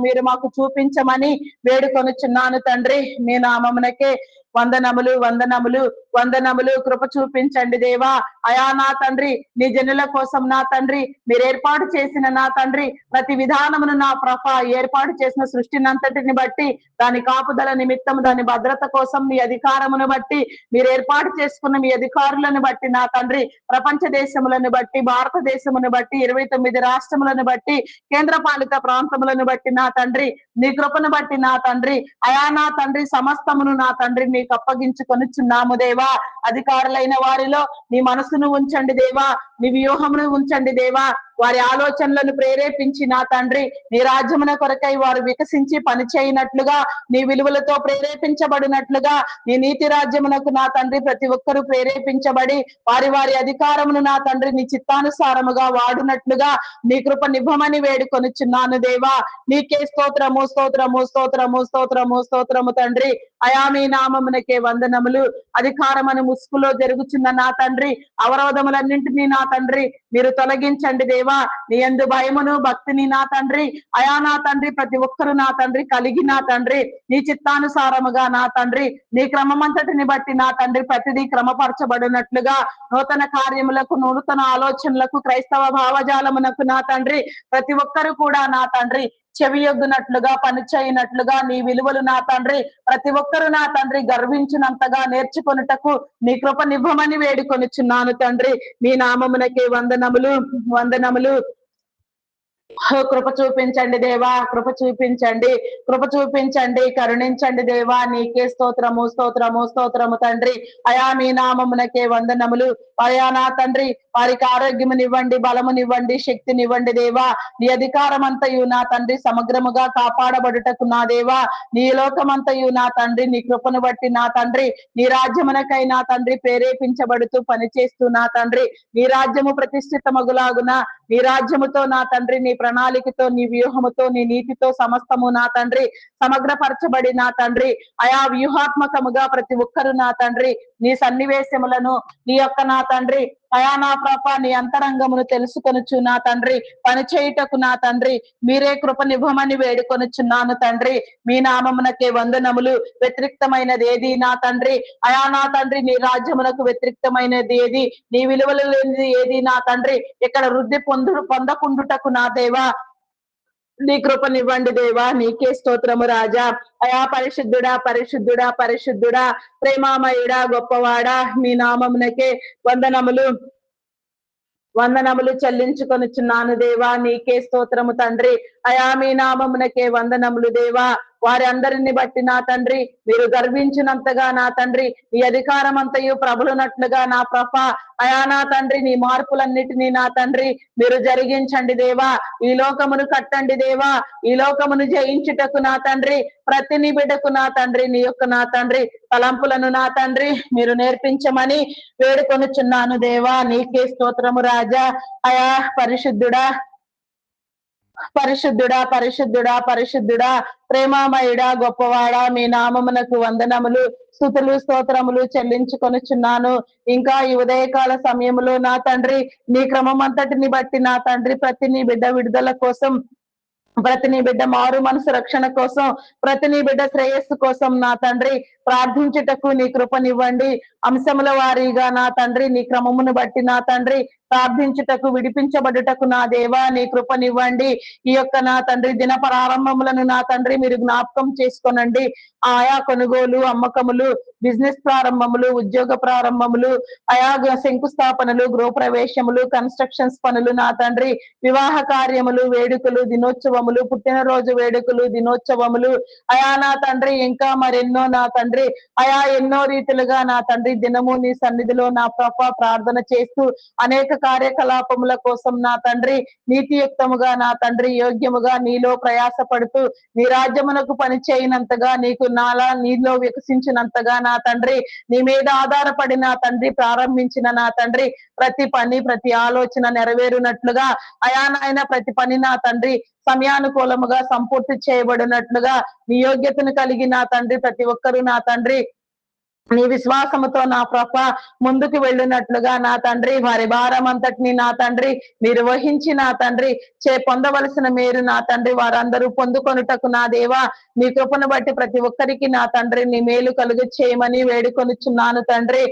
[SPEAKER 1] మీరు మాకు చూపించమని వేడుకొనుచున్నాను తండ్రి. మీ నామమునకే వందనములు వందనములు వందనములు. కృప చూపించండి దేవా. అయా నా తండ్రి నీ జనుల కోసం నా తండ్రి మీరు ఏర్పాటు చేసిన నా తండ్రి ప్రతి విధానమును నా ప్రభ ఏర్పాటు చేసిన సృష్టినంతటిని బట్టి దాని కాపుదల నిమిత్తం దాని భద్రత కోసం మీ అధికారమును బట్టి మీరు ఏర్పాటు చేసుకున్న మీ అధికారులను బట్టి నా తండ్రి ప్రపంచ దేశములను బట్టి భారతదేశమును బట్టి 29 రాష్ట్రములను బట్టి కేంద్ర పాలిత ప్రాంతములను బట్టి నా తండ్రి నీ కృపను బట్టి నా తండ్రి అయా నా తండ్రి సమస్తమును నా తండ్రి మీకు అప్పగించుకొనిచున్నాము దేవా. అధికారులైన వారిలో నీ మనసును ఉంచండి దేవా. నీ వ్యూహమును ఉంచండి దేవా. వారి ఆలోచనలను ప్రేరేపించి నా తండ్రి నీ రాజ్యమున కొరకై వారు వికసించి పని చేయనట్లుగా నీ విలువలతో ప్రేరేపించబడినట్లుగా నీ నీతి రాజ్యమునకు నా తండ్రి ప్రతి ఒక్కరూ ప్రేరేపించబడి వారి వారి అధికారమును నా తండ్రి నీ చిత్తానుసారముగా వాడునట్లుగా నీ కృప నివ్వమని వేడుకొనుచున్నాను దేవా. నీకే స్తోత్రము స్తోత్రము స్తోత్రము స్తోత్రము స్తోత్రము తండ్రి. అయా మీ నామమునకే వందనములు. అధికారమును ముసుగులో జరుగుచున్న నా తండ్రి అవరోధములన్నింటినీ నా తండ్రి మీరు తొలగించండి దేవా. నీ యందు భయమును భక్తిని నా తండ్రి అయా నా తండ్రి ప్రతి ఒక్కరు నా తండ్రి కలిగి నా తండ్రి నీ చిత్తానుసారముగా నా తండ్రి నీ క్రమమంతటిని బట్టి నా తండ్రి ప్రతిదీ క్రమపరచబడినట్లుగా నూతన కార్యములకు నూతన ఆలోచనలకు క్రైస్తవ భావజాలమునకు నా తండ్రి ప్రతి ఒక్కరు కూడా నా తండ్రి చెవియొగ్గునట్లుగా పని చేయనట్లుగా నీ విలువలు నా తండ్రి ప్రతి ఒక్కరు నా తండ్రి గర్వించినంతగా నేర్చుకొనుటకు నీ కృప నివ్వమని వేడుకొనుచున్నాను తండ్రి. మీ నామమునకే వందనములు వందనములు. కృప చూపించండి దేవా. కృప చూపించండి. కృప చూపించండి. కరుణించండి దేవా. నీకే స్తోత్రము స్తోత్రము స్తోత్రము తండ్రి. అయా మీ నామమునకే వందనములు. అయా నా తండ్రి వారికి ఆరోగ్యమునివ్వండి, బలమునివ్వండి, శక్తినివ్వండి దేవా. నీ అధికారం అంతయు నా తండ్రి సమగ్రముగా కాపాడబడుటకు నా దేవా. నీ లోకమంతయు నా తండ్రి నీ కృపను బట్టి నా తండ్రి నీ రాజ్యమునకై నా తండ్రి ప్రేరేపించబడుతూ పనిచేస్తూ నా తండ్రి నీ రాజ్యము ప్రతిష్ఠితమగులాగున నీ రాజ్యముతో నా తండ్రి నీ ప్రణాళికతో నీ వ్యూహముతో నీ నీతితో సమస్తము నా తండ్రి సమగ్రపరచబడి నా తండ్రి అయా వ్యూహాత్మకముగా ప్రతి ఒక్కరు నా తండ్రి నీ సన్నివేశములను నీ యొక్క నా తండ్రి అయా నా ప్రభ నీ అంతరంగమును తెలుసుకొనుచు నా తండ్రి పని చేయుటకు నా తండ్రి మీరే కృపనివ్వమని వేడుకొనుచున్నాను తండ్రి. మీ నామమునకే వందనములు. వ్యతిరిక్తమైనది ఏది నా తండ్రి అయా నా తండ్రి నీ రాజ్యమునకు వ్యతిరిక్తమైనది ఏది, నీ విలువలు లేనిది ఏది నా తండ్రి ఇక్కడ వృద్ధి పొందకుండుటకు నా దేవా నీ కృపనివ్వండి దేవా. నీకే స్తోత్రము రాజా. అయా పరిశుద్ధుడా పరిశుద్ధుడా పరిశుద్ధుడా ప్రేమామయుడా గొప్పవాడా మీ నామమునకే వందనములు వందనములు చెల్లించుకొనుచున్నాను దేవా. నీకే స్తోత్రము తండ్రి. అయా మీ నామమునకే వందనములు దేవా. వారి అందరిని బట్టి నా తండ్రి మీరు గర్వించినంతగా నా తండ్రి నీ అధికారం అంతయు ప్రభులునట్లుగా నా ప్రభ అయా నా తండ్రి నీ మార్పులన్నిటినీ నా తండ్రి మీరు జరిగించండి దేవా. ఈ లోకమును కట్టండి దేవా. ఈ లోకమును జయించుటకు నా తండ్రి ప్రతి నీ బిడ్డకు నా తండ్రి నీ యొక్క నా తండ్రి తలంపులను నా తండ్రి మీరు నేర్పించమని వేడుకొనుచున్నాను దేవా. నీకే స్తోత్రము రాజా. అయా పరిశుద్ధుడా
[SPEAKER 2] పరిశుద్ధుడా పరిశుద్ధుడా పరిశుద్ధుడా ప్రేమామయుడా గొప్పవాడా మీ నామమునకు వందనములు స్తుతులు స్తోత్రములు చెల్లించుకొనుచున్నాను. ఇంకా ఈ ఉదయకాల సమయములో నా తండ్రి నీ క్రమం అంతటిని బట్టి నా తండ్రి ప్రతి నీ బిడ్డ విడుదల కోసం, ప్రతి నీ బిడ్డ మారు మనసు రక్షణ కోసం, ప్రతి నీ బిడ్డ శ్రేయస్సు కోసం నా తండ్రి ప్రార్థించుటకు నీ కృపనివ్వండి. అంశముల వారీగా నా తండ్రి నీ క్రమమును బట్టి నా తండ్రి ప్రార్థించుటకు, విడిపించబడుటకు నా దేవా నీ కృపనివ్వండి. ఈ యొక్క నా తండ్రి దిన ప్రారంభములను నా తండ్రి మీరు జ్ఞాపకం చేసుకోనండి. ఆయా కొనుగోలు, అమ్మకములు, బిజినెస్ ప్రారంభములు, ఉద్యోగ ప్రారంభములు, ఆయా శంకుస్థాపనలు, గృహప్రవేశములు, కన్స్ట్రక్షన్స్ పనులు నా తండ్రి, వివాహ కార్యములు, వేడుకలు, దినోత్సవములు, పుట్టినరోజు వేడుకలు, దినోత్సవములు, అయా నా తండ్రి ఇంకా మరెన్నో నా తండ్రి అయా ఎన్నో రీతిలుగా నా తండ్రి దినము నీ సన్నిధిలో నా ప్రార్థన చేస్తూ అనేక కార్యకలాపముల కోసం నా తండ్రి నీతియుక్తముగా నా తండ్రి యోగ్యముగా నీలో ప్రయాసపడుతూ నీ రాజ్యమునకు పని చేయనంతగా నీకు నీలో వికసించినంతగా నా తండ్రి నీ మీద ఆధారపడి నా తండ్రి ప్రారంభించిన నా తండ్రి ప్రతి పని ప్రతి ఆలోచన నెరవేరునట్లుగా అయా నాయన ప్రతి పని నా తండ్రి సమయానుకూలముగా సంపూర్తి చేయబడినట్లుగా నీ యోగ్యతను కలిగి నా తండ్రి ప్రతి ఒక్కరూ నా తండ్రి నీ విశ్వాసముతో నా ప్రభ ముందుకు వెళ్ళినట్లుగా నా తండ్రి వారి భారం అంతటిని నా తండ్రి మీరు వహించి నా తండ్రి పొందవలసిన మేరు నా తండ్రి వారందరూ పొందుకొనుటకు నా దేవా నీ కృపను బట్టి ప్రతి ఒక్కరికి నా తండ్రి నీ మేలు కలుగు చేయమని వేడుకొనుచున్నాను తండ్రి.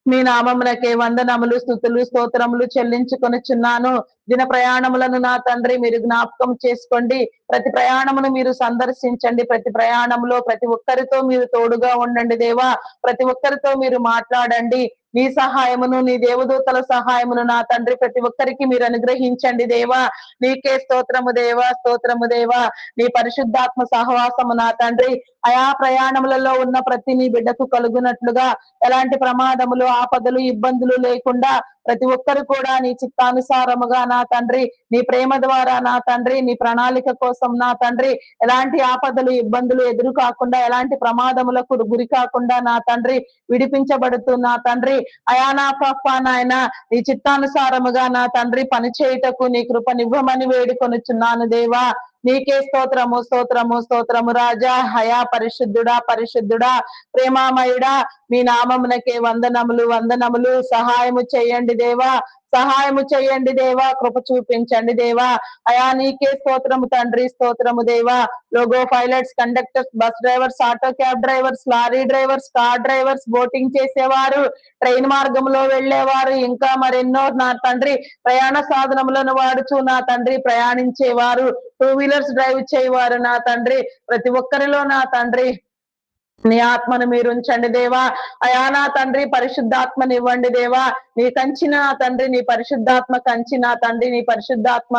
[SPEAKER 2] మీ నామమునకే వందనములు స్తుతులు స్తోత్రములు చెల్లించుకొనుచున్నాను. దిన ప్రయాణములను నా తండ్రి మీరు జ్ఞాపకం చేసుకోండి. ప్రతి ప్రయాణమును మీరు సందర్శించండి. ప్రతి ప్రయాణంలో ప్రతి ఒక్కరితో మీరు తోడుగా ఉండండి దేవా. ప్రతి ఒక్కరితో మీరు మాట్లాడండి. నీ సహాయమును నీ దేవదూతల సహాయమును నా తండ్రి ప్రతి ఒక్కరికి మీరు అనుగ్రహించండి దేవా. నీకే స్తోత్రము దేవా, స్తోత్రము దేవా. నీ పరిశుద్ధాత్మ సహవాసము నా తండ్రి ఆయా ప్రయాణములలో ఉన్న ప్రతి నీ బిడ్డకు కలుగునట్లుగా ఎలాంటి ప్రమాదములు ఆపదలు ఇబ్బందులు లేకుండా ప్రతి ఒక్కరు కూడా నీ చిత్తానుసారముగా నా తండ్రి నీ ప్రేమ ద్వారా నా తండ్రి నీ ప్రణాళిక కోసం నా తండ్రి ఎలాంటి ఆపదలు ఇబ్బందులు ఎదురు కాకుండా ఎలాంటి ప్రమాదములకు గురి కాకుండా నా తండ్రి విడిపించబడుతూ నా తండ్రి అయా నా ప్రభ నాయన నీ చిత్తానుసారముగా నా తండ్రి పని చేయుటకు నీ కృపనివ్వమని వేడుకొనుచున్నాను దేవా. నీకే స్తోత్రము స్తోత్రము స్తోత్రము రాజా. హయా పరిశుద్ధుడా పరిశుద్ధుడా ప్రేమామయుడా మీ నామమునకే వందనములు వందనములు. సహాయము చేయండి దేవా, సహాయము చేయండి దేవా, కృప చూపించండి దేవా. అయా నీకే స్తోత్రము తండ్రి, స్తోత్రము దేవా. Logo pilots, conductors, bus drivers, auto cab drivers, lorry drivers, car drivers, boating చేసేవారు, ట్రైన్ మార్గంలో వెళ్లేవారు, ఇంకా మరెన్నో నా తండ్రి ప్రయాణ సాధనములను వాడుచు నా తండ్రి ప్రయాణించేవారు, టూ వీలర్స్ డ్రైవ్ చేయవారు నా తండ్రి ప్రతి ఒక్కరిలో నా తండ్రి నీ ఆత్మను మీరు ఉంచండి దేవా. అయా నా తండ్రి పరిశుద్ధాత్మని ఇవ్వండి దేవా. నీ కంచి నా తండ్రి నీ పరిశుద్ధాత్మ కంచి నా తండ్రి నీ పరిశుద్ధాత్మ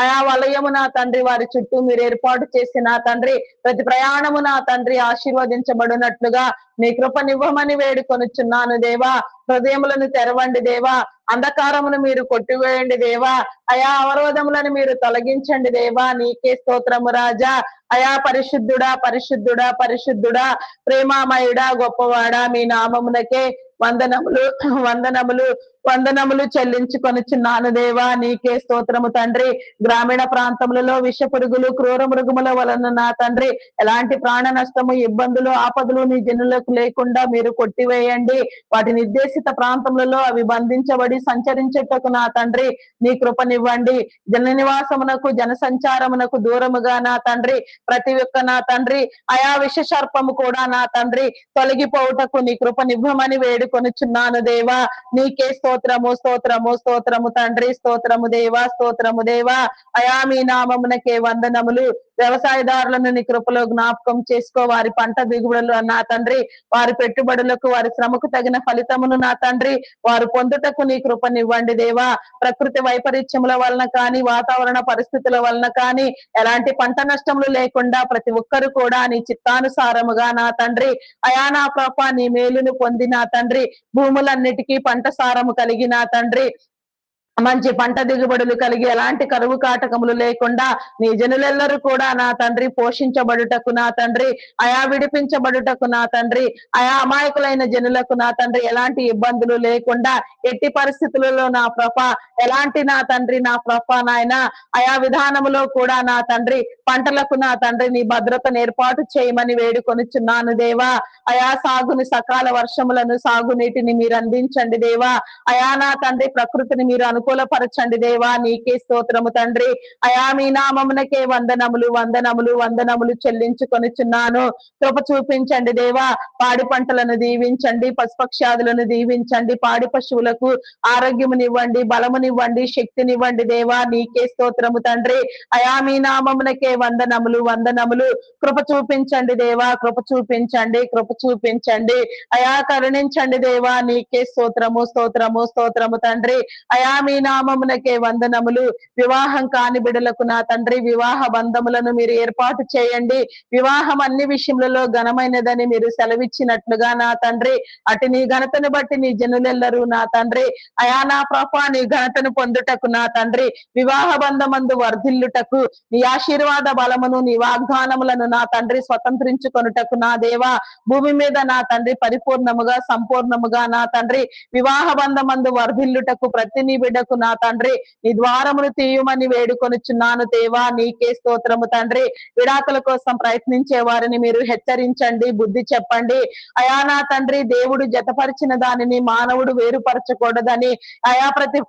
[SPEAKER 2] అయా వలయము నా తండ్రి వారి చుట్టూ మీరు ఏర్పాటు చేసి నా తండ్రి ప్రతి ప్రయాణము నా తండ్రి ఆశీర్వదించబడినట్లుగా నీ కృపనివ్వమని వేడుకొనుచున్నాను దేవా. హృదయములను తెరవండి దేవా. అంధకారమును మీరు కొట్టివేయండి దేవా. అయా అవరోధములను మీరు తొలగించండి దేవా. నీకే స్తోత్రము రాజా. అయా పరిశుద్ధుడా పరిశుద్ధుడా పరిశుద్ధుడా ప్రేమామయుడా గొప్పవాడా మీ నామమునకే వందనములు వందనములు వందనములు చెల్లించుకొనుచున్నాను దేవా. నీకే స్తోత్రము తండ్రి. గ్రామీణ ప్రాంతములలో విష పురుగులు క్రూర మృగముల వలన నా తండ్రి ఎలాంటి ప్రాణ నష్టము ఇబ్బందులు ఆపదలు నీ జనులకు లేకుండా మీరు కొట్టివేయండి. వాటి నిర్దేశిత ప్రాంతములలో అవి బంధించబడి సంచరించేటకు నా తండ్రి నీ కృపనివ్వండి. జన నివాసమునకు జన సంచారమునకు దూరముగా నా తండ్రి ప్రతి ఒక్క నా తండ్రి అయా విష సర్పము కూడా నా తండ్రి తొలగిపోవుటకు నీ కృపనివ్వమని వేడుకొనుచున్నాను దేవా. నీకే స్తోత్రము స్తోత్రము స్తోత్రము తండ్రి, స్తోత్రము దేవా, స్తోత్రము దేవా. అయా మీ నామమునకే వందనములు. వ్యవసాయదారులను నీ కృపలో జ్ఞాపకం చేసుకో. వారి పంట దిగుబడులు నా తండ్రి వారి పెట్టుబడులకు వారి శ్రమకు తగిన ఫలితమును నా తండ్రి వారు పొందుటకు నీ కృపనివ్వండి దేవా. ప్రకృతి వైపరీత్యముల వలన కానీ వాతావరణ పరిస్థితుల వలన కానీ ఎలాంటి పంట నష్టములు లేకుండా ప్రతి ఒక్కరు కూడా నీ చిత్తానుసారముగా నా తండ్రి అయా నా ప్రభ నీ మేలును పొంది నా తండ్రి భూములన్నిటికీ పంట సారము కలిగి నా తండ్రి మంచి పంట దిగుబడులు కలిగి ఎలాంటి కరువు కాటకములు లేకుండా నీ జనులెల్లరూ కూడా నా తండ్రి పోషించబడుటకు నా తండ్రి, అయా విడిపించబడుటకు నా తండ్రి, అయా అమాయకులైన జనులకు నా తండ్రి ఎలాంటి ఇబ్బందులు లేకుండా ఎట్టి పరిస్థితులలో నా ప్రభ ఎలాంటి నా తండ్రి నా ప్రభ నాయన అయా విధానములో కూడా నా తండ్రి పంటలకు నా తండ్రి నీ భద్రతను ఏర్పాటు చేయమని వేడుకొనిచున్నాను దేవా. అయా సాగుని సకాల వర్షములను సాగునీటిని మీరు అందించండి దేవా. అయా నా తండ్రి ప్రకృతిని మీరు అనుకూలపరచండి దేవా. నీకే స్తోత్రము తండ్రి. అయా మీ నామమునకే వందనములు వందనములు వందనములు చెల్లించుకొనిచున్నాను. కృప చూపించండి దేవా. పాడి పంటలను దీవించండి, పశుపక్షాదులను దీవించండి, పాడి పశువులకు ఆరోగ్యమునివ్వండి, బలమునివ్వండి, శక్తినివ్వండి దేవా. నీకే స్తోత్రము తండ్రి. అయా మీ నామమునకే వందనములు వందనములు. కృప చూపించండి దేవా, కృప చూపించండి, కృప చూపించండి. అయా కరుణించండి దేవా. నీకే స్తోత్రము స్తోత్రము స్తోత్రము తండ్రి. అయా మీ నామమునకే వందనములు. వివాహం కాని బిడ్డలకు నా తండ్రి వివాహ బంధములను మీరు ఏర్పాటు చేయండి. వివాహం అన్ని విషయములలో ఘనమైనదని మీరు సెలవిచ్చినట్లుగా నా తండ్రి అటు నీ ఘనతను బట్టి నీ జనులెల్లరూ నా తండ్రి అయా నా ప్రభా నీ ఘనతను పొందుటకు నా తండ్రి వివాహ బంధమందు వర్ధిల్లుటకు నీ ఆశీర్వాద బలమును నీ వాగ్దానములను నా తండ్రి స్వతంత్రించుకొనుటకు నా దేవా భూమి మీద నా తండ్రి పరిపూర్ణముగా సంపూర్ణముగా నా తండ్రి వివాహ బంధమందు వర్ధిల్లుటకు ప్రతి నీ బిడ్డకు నా తండ్రి నీ ద్వారమును తీయమని వేడుకొనుచున్నాను దేవా. నీకే స్తోత్రము తండ్రి. విడాకుల కోసం ప్రయత్నించే వారిని మీరు హెచ్చరించండి, బుద్ధి చెప్పండి. అయా నా తండ్రి దేవుడు జతపరిచిన దానిని మానవుడు వేరుపరచకూడదని అయా ప్రతి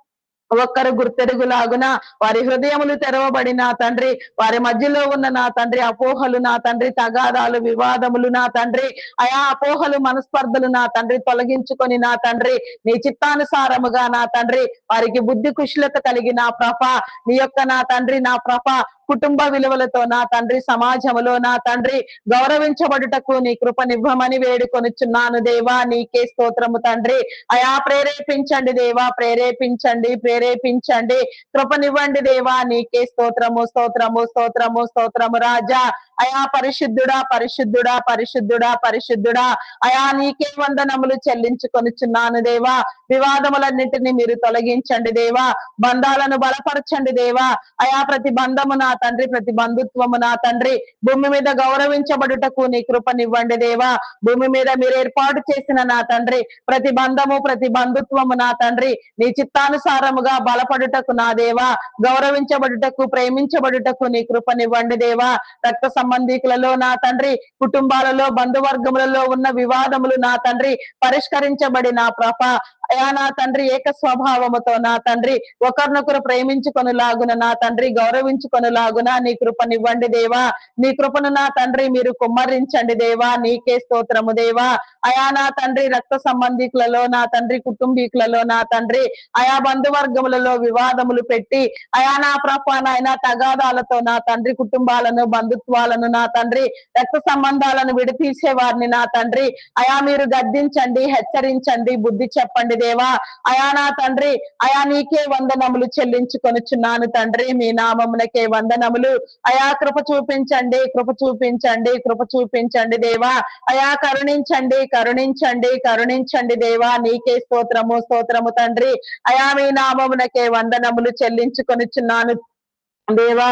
[SPEAKER 2] ఒక్కరు గుర్తెరుగులాగున వారి హృదయములు తెరవబడిన తండ్రి వారి మధ్యలో ఉన్న నా తండ్రి అపోహలు నా తండ్రి తగాదాలు వివాదములు నా తండ్రి అయా అపోహలు మనస్పర్ధలు నా తండ్రి తొలగించుకొని నా తండ్రి నీ చిత్తానుసారముగా నా తండ్రి వారికి బుద్ధి కుశలత కలిగి నా ప్రభ నీ యొక్క నా తండ్రి నా ప్రభ కుటుంబ విలువలతో నా తండ్రి సమాజములో నా తండ్రి గౌరవించబడుటకు నీ కృపనివ్వమని వేడుకొనుచున్నాను దేవా. నీకే స్తోత్రము తండ్రి. అయా ప్రేరేపించండి దేవా, ప్రేరేపించండి ప్రేరేపించండి. కృపనివ్వండి దేవా. నీకే స్తోత్రము స్తోత్రము స్తోత్రము స్తోత్రము రాజా. అయా పరిశుద్ధుడా పరిశుద్ధుడా పరిశుద్ధుడా పరిశుద్ధుడా అయా నీకే వందనములు చెల్లించుకొనుచున్నాను దేవా. వివాదములన్నింటినీ మీరు తొలగించండి దేవా. బంధాలను బలపరచండి దేవా. అయా ప్రతి బంధము నా తండ్రి ప్రతి బంధుత్వము నా తండ్రి భూమి మీద గౌరవించబడుటకు నీ కృపనివ్వండి దేవా. భూమి మీద మీరు ఏర్పాటు చేసిన నా తండ్రి ప్రతి బంధము ప్రతి బంధుత్వము నా తండ్రి నీ చిత్తానుసారముగా బలపడుటకు నా దేవా గౌరవించబడుటకు ప్రేమించబడుటకు నీ కృపనివ్వండి దేవా. రక్త సంబంధికులలో నా తండ్రి కుటుంబాలలో బంధువర్గములలో ఉన్న వివాదములు నా తండ్రి పరిష్కరించబడి నా ప్రభ అయా నా తండ్రి ఏక స్వభావముతో నా తండ్రి ఒకరినొకరు ప్రేమించుకొనులాగున నా తండ్రి గౌరవించుకొనులాగున నీ కృపనివ్వండి దేవా. నీ కృపను నా తండ్రి మీరు కుమ్మరించండి దేవా. నీకే స్తోత్రము దేవా. అయా నా తండ్రి రక్త సంబంధికులలో నా తండ్రి కుటుంబీకులలో నా తండ్రి అయా బంధువర్గములలో వివాదములు పెట్టి అయా నా ప్రభ నాయన తగాదాలతో నా తండ్రి కుటుంబాలను బంధుత్వాలను నా తండ్రి రక్త సంబంధాలను విడతీసే వారిని నా తండ్రి అయా మీరు గద్దించండి, హెచ్చరించండి, బుద్ధి చెప్పండి దేవా. అయా నా తండ్రి అయా నీకే వందనములు చెల్లించుకొనుచున్నాను తండ్రి. మీ నామమునకే వందనములు. అయా కృప చూపించండి, కృప చూపించండి, కృప చూపించండి దేవా. అయా కరుణించండి, కరుణించండి, కరుణించండి దేవా. నీకే స్తోత్రము స్తోత్రము తండ్రి. అయా మీ నామమునకే వందనములు చెల్లించుకొనుచున్నాను దేవా.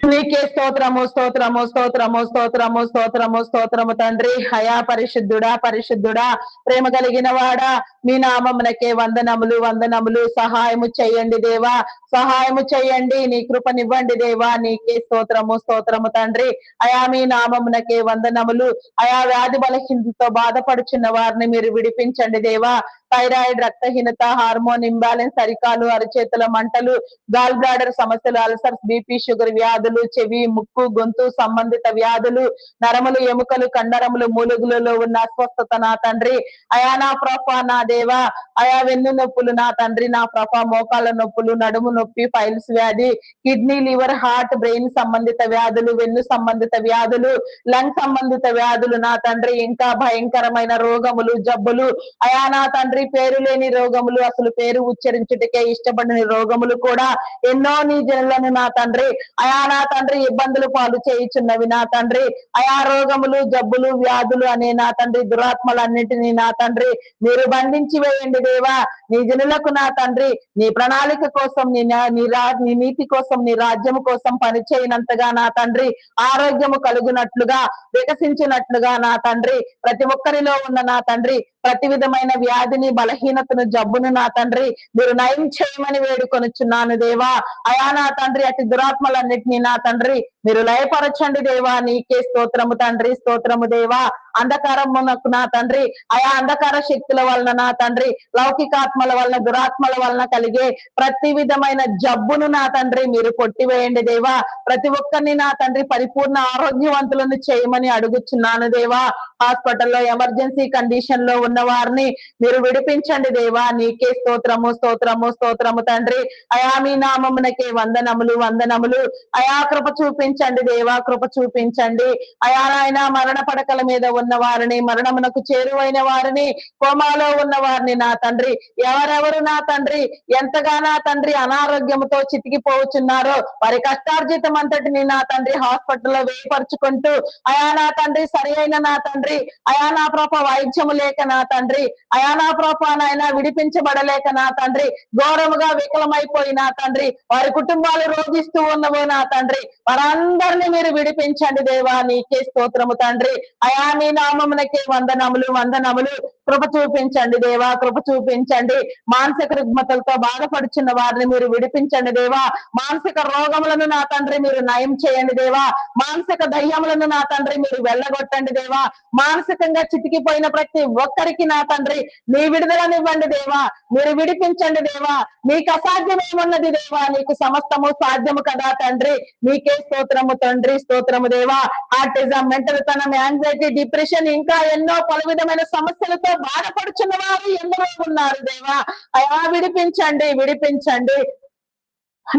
[SPEAKER 2] నీకే స్తోత్రము స్తోత్రము స్తోత్రము స్తోత్రము స్తోత్రము స్తోత్రము తండ్రి. అయా పరిశుద్ధుడా పరిశుద్ధుడా ప్రేమ కలిగిన వాడా మీ నామమునకే వందనములు వందనములు. సహాయము చేయండి దేవా, సహాయము చేయండి. నీ కృపనివ్వండి దేవా. నీకే స్తోత్రము స్తోత్రము తండ్రి. అయా మీ నామమునకే వందనములు. అయా వ్యాధి బలహీనతతో బాధపడుచున్న వారిని మీరు విడిపించండి దేవా. థైరాయిడ్, రక్తహీనత, హార్మోన్ ఇంబ్యాలెన్స్, అరికాలు అరచేతుల మంటలు, గాల్ బ్లాడర్ సమస్యలు, అల్సర్స్, బీపీ, షుగర్ వ్యాధులు, చెవి, ముక్కు, గొంతు సంబంధిత వ్యాధులు, నరములు, ఎముకలు, కండరములు, మూలుగులలో ఉన్న అస్వస్థత నా తండ్రి అయా నా ప్రభ నా దేవా. అయా వెన్ను నొప్పులు నా తండ్రి నా ప్రభ, మోకాళ్ళ నొప్పులు, నడుము నొప్పి, ఫైల్స్ వ్యాధి, కిడ్నీ, లివర్, హార్ట్, బ్రెయిన్ సంబంధిత వ్యాధులు, వెన్ను సంబంధిత వ్యాధులు, లంగ్ సంబంధిత వ్యాధులు నా తండ్రి ఇంకా భయంకరమైన రోగములు జబ్బులు అయా నా తండ్రి పేరు లేని రోగములు, అసలు పేరు ఉచ్చరించుటకే ఇష్టపడిన రోగములు కూడా ఎన్నో నీ జనులను నా తండ్రి అయా నా తండ్రి ఇబ్బందులు పాలు చేయుచున్నవి నా తండ్రి. అయా రోగములు, జబ్బులు, వ్యాధులు అనే నా తండ్రి దురాత్మలన్నిటినీ నా తండ్రి మీరు బంధించి వేయండి దేవా. నీ జనులకు నా తండ్రి నీ ప్రణాళిక కోసం, నీ నీతి కోసం, నీ రాజ్యము కోసం పనిచేయనంతగా నా తండ్రి ఆరోగ్యము కలుగునట్లుగా, వికసించినట్లుగా నా తండ్రి ప్రతి ఒక్కరిలో ఉన్న నా తండ్రి ప్రతి విధమైన వ్యాధిని, బలహీనతను, జబ్బును నా తండ్రి మీరు నయం చేయమని వేడుకొనుచున్నాను దేవా. అయా నా తండ్రి అతి దురాత్మలన్నిటినీ నా తండ్రి మీరు లయపరచండి దేవా. నీకే స్తోత్రము తండ్రి, స్తోత్రము దేవా. అంధకారమునకు నా తండ్రి అయా అంధకార శక్తుల వలన నా తండ్రి లౌకికాత్మల వలన, దురాత్మల వలన కలిగే ప్రతి విధమైన జబ్బును నా తండ్రి మీరు కొట్టివేయండి దేవా. ప్రతి ఒక్కరిని నా తండ్రి పరిపూర్ణ ఆరోగ్యవంతులను చేయమని అడుగుచున్నాను దేవా. హాస్పిటల్లో ఎమర్జెన్సీ కండిషన్ లో ఉన్న వారిని మీరు విడిపించండి దేవా. నీకే స్తోత్రము, స్తోత్రము, స్తోత్రము తండ్రి. అయా మీ నామమునకే వందనములు, వందనములు. అయా కృప చూపించండి దేవా, కృప చూపించండి. అయా నాయన మరణ పడకల మీద ఉన్న వారిని, మరణమునకు చేరువైన వారిని, కోమాలో ఉన్న వారిని నా తండ్రి ఎవరెవరు నా తండ్రి ఎంతగా నా తండ్రి అనారోగ్యముతో చితికిపోవచ్చున్నారో వారి కష్టార్జితం అంతటిని నా తండ్రి హాస్పిటల్లో వేయపరుచుకుంటూ అయా నా తండ్రి సరి అయిన నా తండ్రి అయా నా ప్రభ వైద్యము లేక నా తండ్రి అయా నా ప్రభ నాయన విడిపించబడలేక నా తండ్రి ఘోరముగా వికలమైపోయి నా తండ్రి వారి కుటుంబాలు రోగిస్తూ ఉన్నవో నా తండ్రి వారందరినీ మీరు విడిపించండి దేవా. నీకే స్తోత్రము తండ్రి. అయా మీ నామమునకే వందనములు, వందనములు. కృప చూపించండి దేవా, కృప చూపించండి. మానసిక రుగ్మతలతో బాధపడుచున్న వారిని మీరు విడిపించండి దేవా. మానసిక రోగములను నా తండ్రి మీరు నయం చేయండి దేవా. మానసిక దయ్యములను నా తండ్రి మీరు వెళ్ళగొట్టండి దేవా. మానసికంగా చితికిపోయిన ప్రతి ఒక్కరికి నా తండ్రి నీ విడుదలనివ్వండి దేవా. మీరు విడిపించండి దేవా. నీకు అసాధ్యమేమున్నది దేవా, నీకు సమస్తము సాధ్యము కదా తండ్రి. నీకే స్తోత్రము తండ్రి, స్తోత్రము దేవా. ఆర్టిజం, మెంటల్ తనం, యాంగ్జైటీ, డిప్రెషన్ ఇంకా ఎన్నో పలు విధమైన సమస్యలతో బాధపడుచున్న వారు ఎందరో ఉన్నారు దేవా. అయా విడిపించండి, విడిపించండి.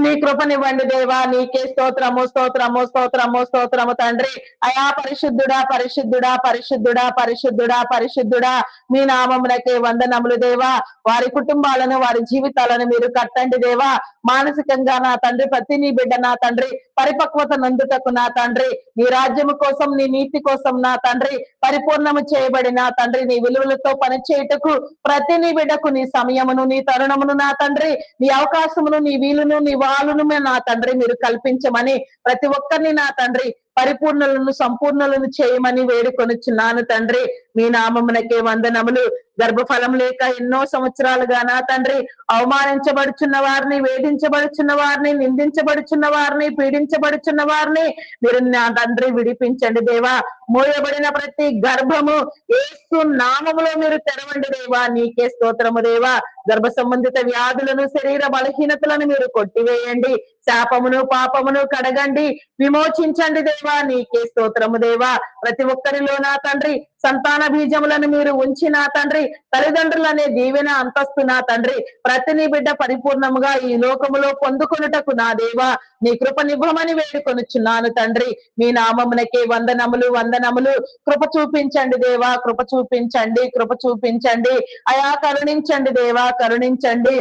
[SPEAKER 2] నీ కృపనివ్వండి దేవా. నీకే స్తోత్రము, స్తోత్రము, స్తోత్రము, స్తోత్రము తండ్రి. అయా పరిశుద్ధుడా, పరిశుద్ధుడా, పరిశుద్ధుడా, పరిశుద్ధుడా, పరిశుద్ధుడా. మీ నామమునకే వందనములు దేవా. వారి కుటుంబాలను, వారి జీవితాలను మీరు కట్టండి దేవా. మానసికంగా నా తండ్రి ప్రతి నీ బిడ్డ నా తండ్రి పరిపక్వత నందుటకు నా తండ్రి నీ రాజ్యము కోసం, నీ నీతి కోసం నా తండ్రి పరిపూర్ణము చేయబడి నా తండ్రి నీ విలువలతో పనిచేయుటకు ప్రతి నీ బిడ్డకు నీ సమయమును, నీ తరుణమును నా తండ్రి నీ అవకాశమును, నీ వీలును, నీ వాలును నా తండ్రి మీరు కల్పించమని ప్రతి ఒక్కరిని నా తండ్రి పరిపూర్ణులను, సంపూర్ణులను చేయమని వేడుకొనుచున్నాను తండ్రి. మీ నామమునకే వందనములు. గర్భఫలం లేక ఎన్నో సంవత్సరాలుగా నా తండ్రి అవమానించబడుచున్న వారిని, వేధించబడుచున్న వారిని, నిందించబడుచున్న వారిని, పీడించబడుచున్న వారిని మీరు నా తండ్రి విడిపించండి దేవా. మోయబడిన ప్రతి గర్భము యేసు నామములో మీరు తెరవండి దేవా. నీకే స్తోత్రము దేవా. గర్భ సంబంధిత వ్యాధులను, శరీర బలహీనతలను మీరు కొట్టివేయండి. శాపమును, పాపమును కడగండి, విమోచించండి దేవా. నీకే స్తోత్రము దేవా. ప్రతి ఒక్కరిలో నా తండ్రి సంతాన బీజములను మీరు ఉంచి నా తండ్రి తల్లిదండ్రులనే దీవెన అంతస్తు నా తండ్రి ప్రతి నీ బిడ్డ పరిపూర్ణముగా ఈ లోకములో పొందుకొనుటకు నా దేవా నీ కృపనివ్వమని వేడుకొనుచున్నాను తండ్రి. మీ నామమునకే వందనములు, వందనములు. కృప చూపించండి దేవా, కృప చూపించండి, కృప చూపించండి. అయా కరుణించండి దేవా, కరుణించండి.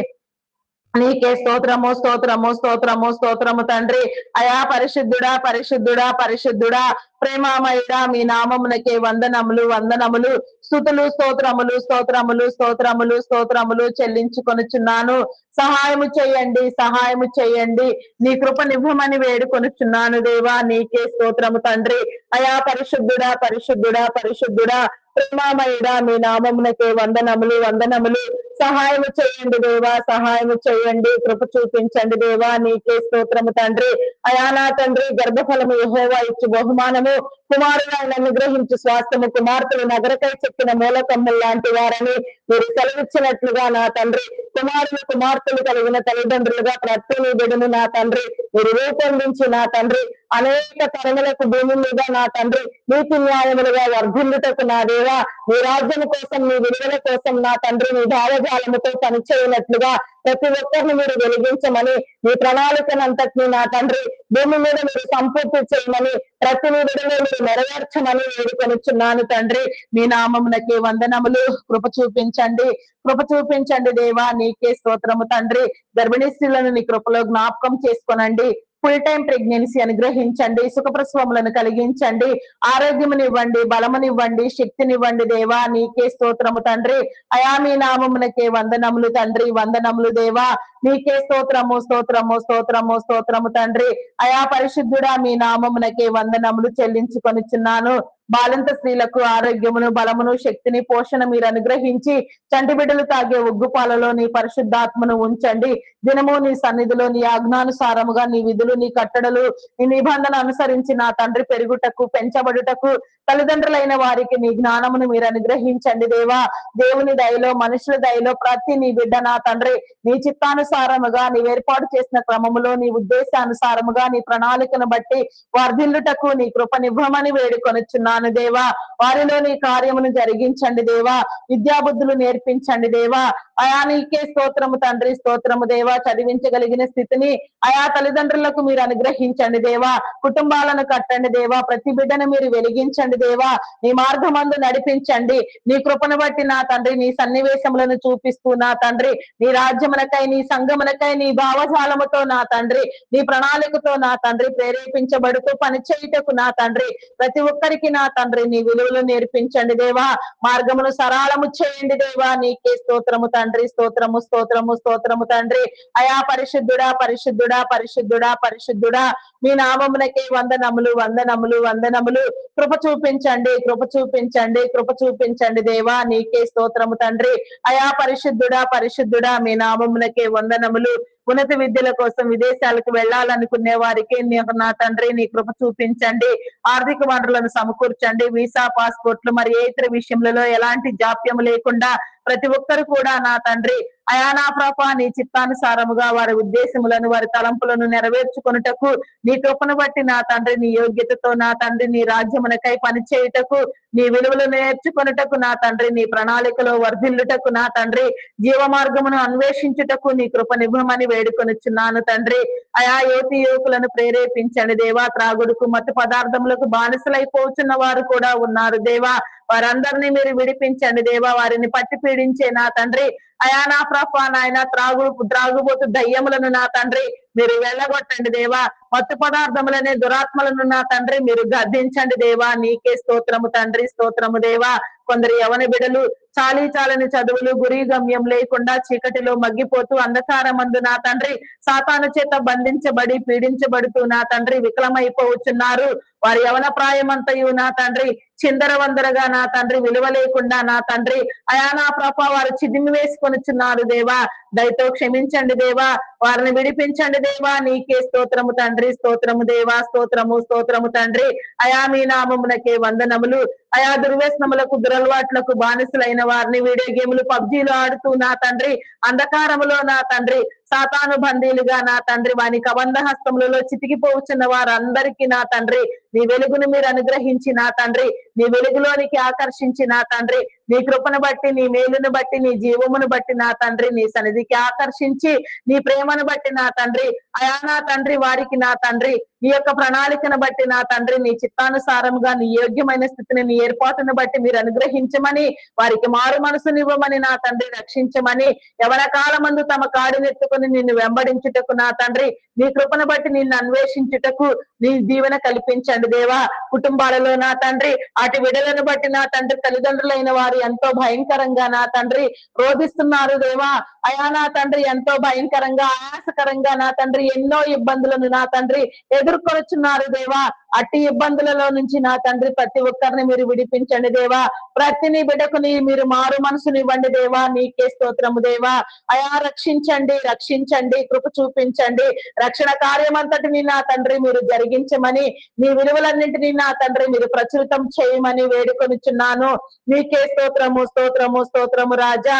[SPEAKER 2] నీకే స్తోత్రము, స్తోత్రము, స్తోత్రము, స్తోత్రము తండ్రి. అయా పరిశుద్ధుడా, పరిశుద్ధుడా, పరిశుద్ధుడా, ప్రేమామయుడా, మీ నామమునకే వందనములు, వందనములు. స్తుతులు, స్తోత్రములు, స్తోత్రములు, స్తోత్రములు, స్తోత్రములు చెల్లించుకొనుచున్నాను. సహాయము చేయండి, సహాయము చేయండి. నీ కృపనివ్వమని వేడుకొనుచున్నాను దేవా. నీకే స్తోత్రము తండ్రి. అయా పరిశుద్ధుడా, పరిశుద్ధుడా, పరిశుద్ధుడా, ప్రేమామయుడా, మీ నామమునకే వందనములు, వందనములు. సహాయము చేయండి దేవా, సహాయము చేయండి. కృప చూపించండి దేవా. నీకే స్తోత్రము తండ్రి. అయా నా తండ్రి గర్భఫలము యెహోవా ఇచ్చు బహుమానము, కుమారుడు ఆయన అనుగ్రహించు స్వాస్థ్యము, కుమార్తెలు నగరకై చెక్కిన మూలకమ్ములు లాంటి వారని మీరు సెలవిచ్చినట్లుగా నా తండ్రి కుమారులు, కుమార్తెలు కలిగిన తల్లిదండ్రులుగా ప్రతి నీ బిడ్డను నా తండ్రి మీరు రూపొందించి నా తండ్రి అనేక తరములకు భూమి మీద నా తండ్రి నీతి న్యాయములుగా వర్ధిల్లుటకు నా దేవా నీ రాజ్యము కోసం, నీ విడుదల కోసం నా తండ్రి నీ భావజాలముతో పనిచేయనట్లుగా ప్రతి ఒక్కరిని మీరు వెలిగించమని, మీ ప్రణాళికనంతటిని నా తండ్రి భూమి మీద మీరు సంపూర్తి చేయమని, ప్రతి విడుదల మీరు నెరవేర్చమని వేడుకొనుచున్నాను తండ్రి. మీ నామమునకే వందనములు. కృప చూపించండి, కృప చూపించండి దేవా. నీకే స్తోత్రము తండ్రి. గర్భిణీ స్త్రీలను నీ కృపలో జ్ఞాపకం చేసుకోనండి. ఫుల్ టైం ప్రెగ్నెన్సీ అనుగ్రహించండి, సుఖప్రసవములను కలిగించండి, ఆరోగ్యమునివ్వండి, బలమునివ్వండి, శక్తినివ్వండి దేవా. నీకే స్తోత్రము తండ్రి. అయా మీ నామమునకే వందనములు తండ్రి, వందనములు దేవా. నీకే స్తోత్రము స్తోత్రము స్తోత్రము స్తోత్రము తండ్రి. అయా పరిశుద్ధుడా మీ నామమునకే వందనములు చెల్లించుకొనిచున్నాను. బాలింత స్త్రీలకు ఆరోగ్యమును, బలమును, శక్తిని, పోషణ మీరు అనుగ్రహించి చంటి బిడ్డలు తాగే ఉగ్గుపాలలో నీ పరిశుద్ధాత్మను ఉంచండి. దినము నీ సన్నిధిలో నీ ఆజ్ఞానుసారముగా నీ విధులు, నీ కట్టడలు, నీ నిబంధన అనుసరించి నా తండ్రి పెరుగుటకు, పెంచబడుటకు తల్లిదండ్రులైన వారికి నీ జ్ఞానమును మీరు అనుగ్రహించండి దేవా. దేవుని దయలో, మనుషుల దయలో ప్రతి నీ బిడ్డ నా తండ్రి నీ చిత్తానుసారముగా నీవు ఏర్పాటు చేసిన క్రమములో, నీ ఉద్దేశానుసారముగా, నీ ప్రణాళికను బట్టి వర్ధిల్లుటకు నీ కృపనివ్వమని వేడుకొనుచున్నాను దేవా. వారిలో నీ కార్యమును జరిగించండి దేవా. విద్యాబుద్ధులు నేర్పించండి దేవా. అయా నీకే స్తోత్రము తండ్రి, స్తోత్రము దేవా. చదివించగలిగిన స్థితిని అయా తల్లిదండ్రులకు మీరు అనుగ్రహించండి దేవా. కుటుంబాలను కట్టండి దేవా. ప్రతి బిడ్డను మీరు వెలిగించండి దేవా. నీ మార్గమందు నడిపించండి. నీ కృపను బట్టి నా తండ్రి నీ సన్నివేశములను చూపిస్తూ నా తండ్రి నీ రాజ్యమునకై, నీ సంఘమునకై, నీ భావజాలముతో నా తండ్రి నీ ప్రణాళికతో నా తండ్రి ప్రేరేపించబడుతూ పనిచేయుటకు నా తండ్రి ప్రతి ఒక్కరికి నా తండ్రి నీ విలువలు నేర్పించండి దేవా. మార్గమును సరళము చేయండి దేవా. నీకే స్తోత్రము తండ్రి, స్తోత్రము స్తోత్రము స్తోత్రము తండ్రి. అయా పరిశుద్ధుడా పరిశుద్ధుడా పరిశుద్ధుడా పరిశుద్ధుడా మీ నామమునకే వందనములు వందనములు వందనములు. కృప చూపించండి, కృప చూపించండి, కృప చూపించండి దేవా. నీకే స్తోత్రము తండ్రి. అయా పరిశుద్ధుడా పరిశుద్ధుడా మీ నామమునకే వందనములు. ఉన్నత విద్యల కోసం విదేశాలకు వెళ్ళాలనుకునే వారికి నా తండ్రి నీ కృప చూపించండి. ఆర్థిక వనరులను సమకూర్చండి. వీసా, పాస్పోర్ట్లు మరి ఏ ఇతర విషయంలో ఎలాంటి జాప్యం లేకుండా ప్రతి ఒక్కరు కూడా నా తండ్రి అయా నా ప్రభా నీ చిత్తానుసారముగా వారి ఉద్దేశములను, వారి తలంపులను నెరవేర్చుకొనుటకు నీ కృపను బట్టి నా తండ్రి నీ యోగ్యతతో నా తండ్రి నీ రాజ్యమునకై పనిచేయుటకు, నీ విలువలు నేర్చుకొనుటకు నా తండ్రి నీ ప్రణాళికలో వర్ధిల్లుటకు నా తండ్రి జీవ మార్గమును అన్వేషించుటకు నీ కృపనివ్వమని వేడుకొనుచున్నాను తండ్రి. అయా యువతి యువకులను ప్రేరేపించండి దేవా. త్రాగుడుకు, మత్తు పదార్థములకు బానిసలైపోతున్న వారు కూడా ఉన్నారు దేవా. వారందరినీ మీరు విడిపించండి దేవా. వారిని పట్టి పీడించే నా తండ్రి అయా నా ప్రభా నాయన త్రాగుబోతు దయ్యములను నా తండ్రి మీరు వెళ్ళగొట్టండి దేవా. మత్తు పదార్థములనే దురాత్మలను నా తండ్రి మీరు గద్దించండి దేవా. నీకే స్తోత్రము తండ్రి, స్తోత్రము దేవా. కొందరు యవన బిడలు చాలని చదువులు, గురి గమ్యం లేకుండా చీకటిలో మగ్గిపోతూ అంధకారమందు నా తండ్రి సాతాను చేత బంధించబడి పీడించబడుతూ నా తండ్రి వికలమైపోతున్నారు. వారి యవన ప్రాయమంతయు నా తండ్రి చిందరవందరగా నా తండ్రి విలువ లేకుండా నా తండ్రి అయా నా ప్రభా వారు చిదిమి వేసుకొనిచున్నారు దేవా. దయతో క్షమించండి దేవా. వారిని విడిపించండి దేవా. నీకే స్తోత్రము తండ్రి, స్తోత్రము దేవా. స్తోత్రము స్తోత్రము తండ్రి. అయా మీ నామమునకే వందనములు. అయా దుర్వ్యసనములకు, దురలవాట్లకు బానిసలైన వారిని వీడియో గేములు, పబ్జీలు ఆడుతూ నా తండ్రి అంధకారములో నా తండ్రి సాతాను బందీలుగా నా తండ్రి వాని కబంధ హస్తములలో చితికిపోవచ్చున్న వారందరికీ నా తండ్రి నీ వెలుగును మీరు అనుగ్రహించి నా తండ్రి నీ వెలుగులోనికి ఆకర్షించి నా తండ్రి నీ కృపను బట్టి, నీ మేలును బట్టి, నీ జీవమును బట్టి నా తండ్రి నీ సన్నిధికి ఆకర్షించి నీ ప్రేమను బట్టి నా తండ్రి అయా నా తండ్రి వారికి నా తండ్రి నీ యొక్క ప్రణాళికను బట్టి నా తండ్రి నీ చిత్తానుసారముగా నీ యోగ్యమైన స్థితిని, నీ ఏర్పాటును బట్టి మీరు అనుగ్రహించమని, వారికి మారు మనసునివ్వమని నా తండ్రి రక్షించమని, ఎవర కాలమందు తమ కాడినెత్తుకుని నిన్ను వెంబడించుటకు నా తండ్రి నీ కృపను బట్టి నిన్ను అన్వేషించుటకు నీ దీవెన కల్పించండి దేవా. కుటుంబాలలో నా తండ్రి అటు విడలను బట్టి నా తండ్రి తల్లిదండ్రులైన వారు ఎంతో భయంకరంగా నా తండ్రి రోధిస్తున్నారు దేవా. అయా నా తండ్రి ఎంతో భయంకరంగా, ఆయాసకరంగా నా తండ్రి ఎన్నో ఇబ్బందులను నా తండ్రి ఎదుర్కొనుచున్నారు దేవా. అట్టి ఇబ్బందులలో నుంచి నా తండ్రి ప్రతి ఒక్కరిని మీరు విడిపించండి దేవా. ప్రతి నీ బిడ్డకుని మీరు మారు మనసునివ్వండి దేవా. నీకే స్తోత్రము దేవా. అయా రక్షించండి, రక్షించండి, కృప చూపించండి. రక్షణ కార్యమంతటిని నా తండ్రి మీరు జరిగించమని, మీ విలువలన్నింటినీ నా తండ్రి మీరు ప్రచురితం చేయమని వేడుకొనిచున్నాను. నీకే స్తోత్రము, స్తోత్రము, స్తోత్రము రాజా.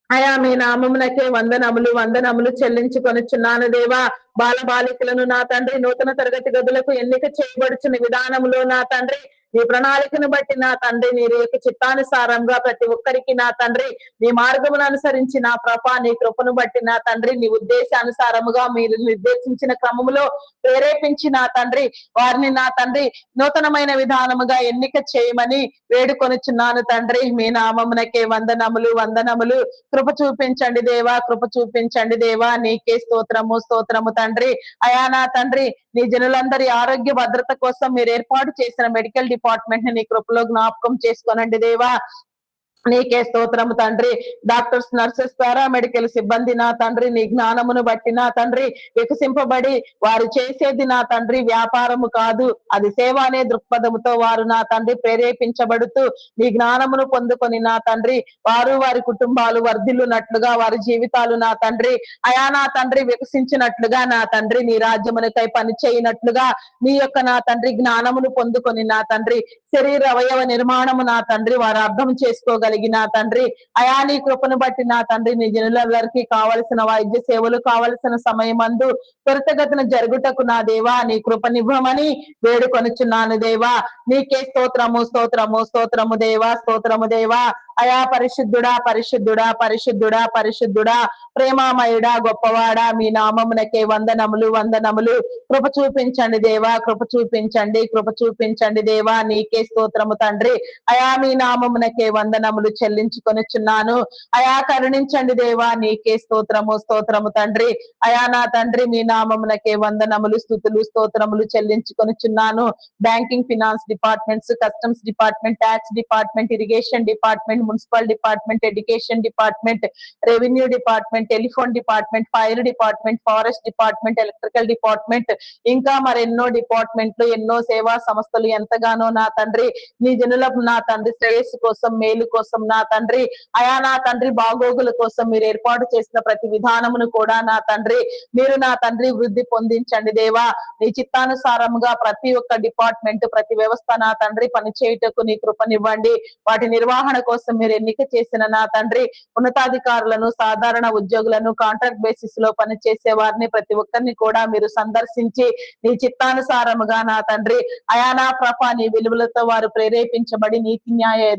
[SPEAKER 2] అయా మీ నామమునకే వందనములు వందనములు చెల్లించుకొనిచున్నాను దేవా. బాలబాలికలను నా తండ్రి నూతన తరగతి గదులకు ఎన్నిక చేయబడుచున్న విధానములో నా తండ్రి నీ ప్రణాళికను బట్టి నా తండ్రి నీ యొక్క చిత్తానుసారంగా ప్రతి ఒక్కరికి నా తండ్రి నీ మార్గమును అనుసరించి నా ప్రభా నీ కృపను బట్టి నా తండ్రి నీ ఉద్దేశానుసారముగా మీరు నిర్దేశించిన క్రమములో ప్రేరేపించి నా తండ్రి వారిని నా తండ్రి నూతనమైన విధానముగా ఎన్నిక చేయమని వేడుకొనుచున్నాను తండ్రి. మీ నామమునకే వందనములు వందనములు. కృప చూపించండి దేవా, కృప చూపించండి దేవా. నీకే స్తోత్రము స్తోత్రము తండ్రి. అయా నా తండ్రి నీ జనులందరి ఆరోగ్య భద్రత కోసం మీరు ఏర్పాటు చేసిన మెడికల్ డిపార్ట్మెంట్ ని నీ కృపలో జ్ఞాపకం చేసుకోనండి దేవా. నీకే స్తోత్రము తండ్రి. డాక్టర్స్, నర్సెస్, పారామెడికల్ సిబ్బంది నా తండ్రి నీ జ్ఞానమును బట్టి నా తండ్రి వికసింపబడి వారు చేసేది నా తండ్రి వ్యాపారము కాదు, అది సేవ అనే దృక్పథముతో వారు నా తండ్రి ప్రేరేపించబడుతూ నీ జ్ఞానమును పొందుకొని నా తండ్రి వారు వారి కుటుంబాలు వర్ధిల్లునట్లుగా వారి జీవితాలు నా తండ్రి అయా నా తండ్రి వికసించినట్లుగా నా తండ్రి నీ రాజ్యమునకై పని చేయనట్లుగా నీ యొక్క నా తండ్రి జ్ఞానమును పొందుకొని నా తండ్రి శరీర అవయవ నిర్మాణము నా తండ్రి వారు అర్థం చేసుకోగలిగిన తండ్రి అయా నీ కృపను బట్టి నా తండ్రి నీ జనులందరికీ కావలసిన వైద్య సేవలు కావలసిన సమయమందు త్వరితగతిన జరుగుటకు నా దేవా నీ కృపనివ్వమని వేడుకొనుచున్నాను దేవా. నీకే స్తోత్రము స్తోత్రము స్తోత్రము దేవా, స్తోత్రము దేవా. అయా పరిశుద్ధుడా పరిశుద్ధుడా పరిశుద్ధుడా పరిశుద్ధుడా ప్రేమామయుడా గొప్పవాడా మీ నామమునకే వందనములు వందనములు. కృప చూపించండి దేవా, కృప చూపించండి, కృప చూపించండి దేవా. నీకే స్తోత్రము తండ్రి. అయా మీ నామమునకే వందనములు చెల్లించుకొనుచున్నాను. అయా కరుణించండి దేవా. నీకే స్తోత్రము స్తోత్రము తండ్రి. అయా నా తండ్రి మీ నామమునకే వందనములు స్తుతులు స్తోత్రములు చెల్లించుకొనుచున్నాను. Banking, finance departments, customs department, tax department, irrigation department, municipal department, education department, revenue department, telephone department, fire department, forest department, electrical department, ఇంకా మరెన్నో డిపార్ట్మెంట్లు, ఎన్నో సేవా సంస్థలు ఎంతగానో నా తండ్రి నీ జనులకు నా తండ్రి శ్రేయస్సు కోసం మేలు కోసం నా తండ్రి అయా నా తండ్రి బాగోగుల కోసం మీరు ఏర్పాటు చేసిన ప్రతి విధానమును కూడా నా తండ్రి మీరు నా తండ్రి వృద్ధి పొందించండి దేవా. నీ చిత్తానుసారముగా ప్రతి ఒక్క డిపార్ట్మెంట్ ప్రతి వ్యవస్థ నా తండ్రి పనిచేయుటకు నీ కృపనివ్వండి. వాటి నిర్వహణ కోసం మీరు ఎన్నిక చేసిన నా తండ్రి ఉన్నతాధికారులను, సాధారణ ఉద్యోగులను, కాంట్రాక్ట్ బేసిస్ లో పనిచేసే వారిని ప్రతి ఒక్కరిని కూడా మీరు సందర్శించి నీ చిత్తానుసారముగా నా తండ్రి అయా నా ప్రభా నీ విలువలతో వారు ప్రేరేపించబడి నీతి న్యాయ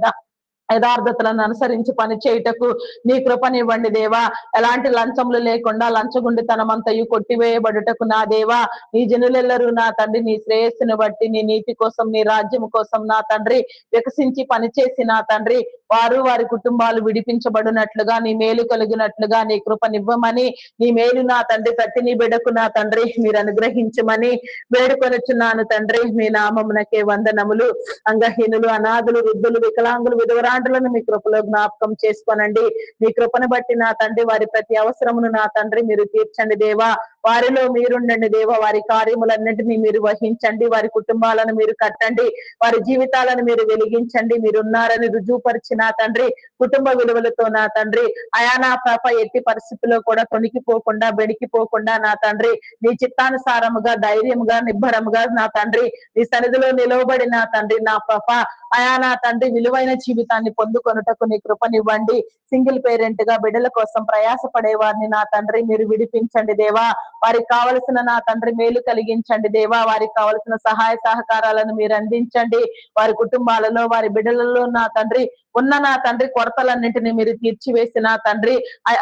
[SPEAKER 2] యథార్థతలను అనుసరించి పని చేయుటకు నీ కృపనివ్వండి దేవా. ఎలాంటి లంచములు లేకుండా లంచగొండితనమంతయు కొట్టివేయబడుటకు నా దేవా నీ జనులెల్లరూ నా తండ్రి నీ శ్రేయస్సును బట్టి నీ నీతి కోసం నీ రాజ్యము కోసం నా తండ్రి వికసించి పనిచేసి నా తండ్రి వారు వారి కుటుంబాలు విడిపించబడినట్లుగా నీ మేలు కలిగినట్లుగా నీ కృపనివ్వమని నీ మేలు నా తండ్రి ప్రతి నీ బిడ్డకు నా తండ్రి మీరు అనుగ్రహించమని వేడుకొనుచున్నాను తండ్రి. మీ నామమునకే వందనములు. అంగహీనులు, అనాథులు, వృద్ధులు, వికలాంగులు, విధవరాండ్రులను మీ కృపలో జ్ఞాపకం చేసుకోనండి. మీ కృపను బట్టి నా తండ్రి వారి ప్రతి అవసరమును నా తండ్రి మీరు తీర్చండి దేవా. వారిలో మీరుండండి దేవా. వారి కార్యములన్నింటినీ మీరు వహించండి. వారి కుటుంబాలను మీరు కట్టండి. వారి జీవితాలను మీరు వెలిగించండి. మీరున్నారని రుజువుపరిచి నా తండ్రి కుటుంబ విలువలతో నా తండ్రి అయా నా పాప ఎట్టి పరిస్థితుల్లో కూడా తొణికిపోకుండా బెడికిపోకుండా నా తండ్రి నీ చిత్తానుసారముగా ధైర్యముగా నిబ్బరముగా నా తండ్రి నీ సన్నిధిలో నిలవబడి నా తండ్రి నా పాప అయా నా తండ్రి విలువైన జీవితాన్ని పొందుకొనుటకు నీ కృపనివ్వండి. సింగిల్ పేరెంట్ గా బిడ్డల కోసం ప్రయాసపడే వారిని నా తండ్రి మీరు విడిపించండి దేవా. వారికి కావలసిన నా తండ్రి మేలు కలిగించండి దేవా. వారికి కావలసిన సహాయ సహకారాలను మీరు అందించండి. వారి కుటుంబాలలో వారి బిడ్డలలో నా తండ్రి ఉన్న నా తండ్రి కొరతలన్నింటినీ మీరు తీర్చివేసి నా తండ్రి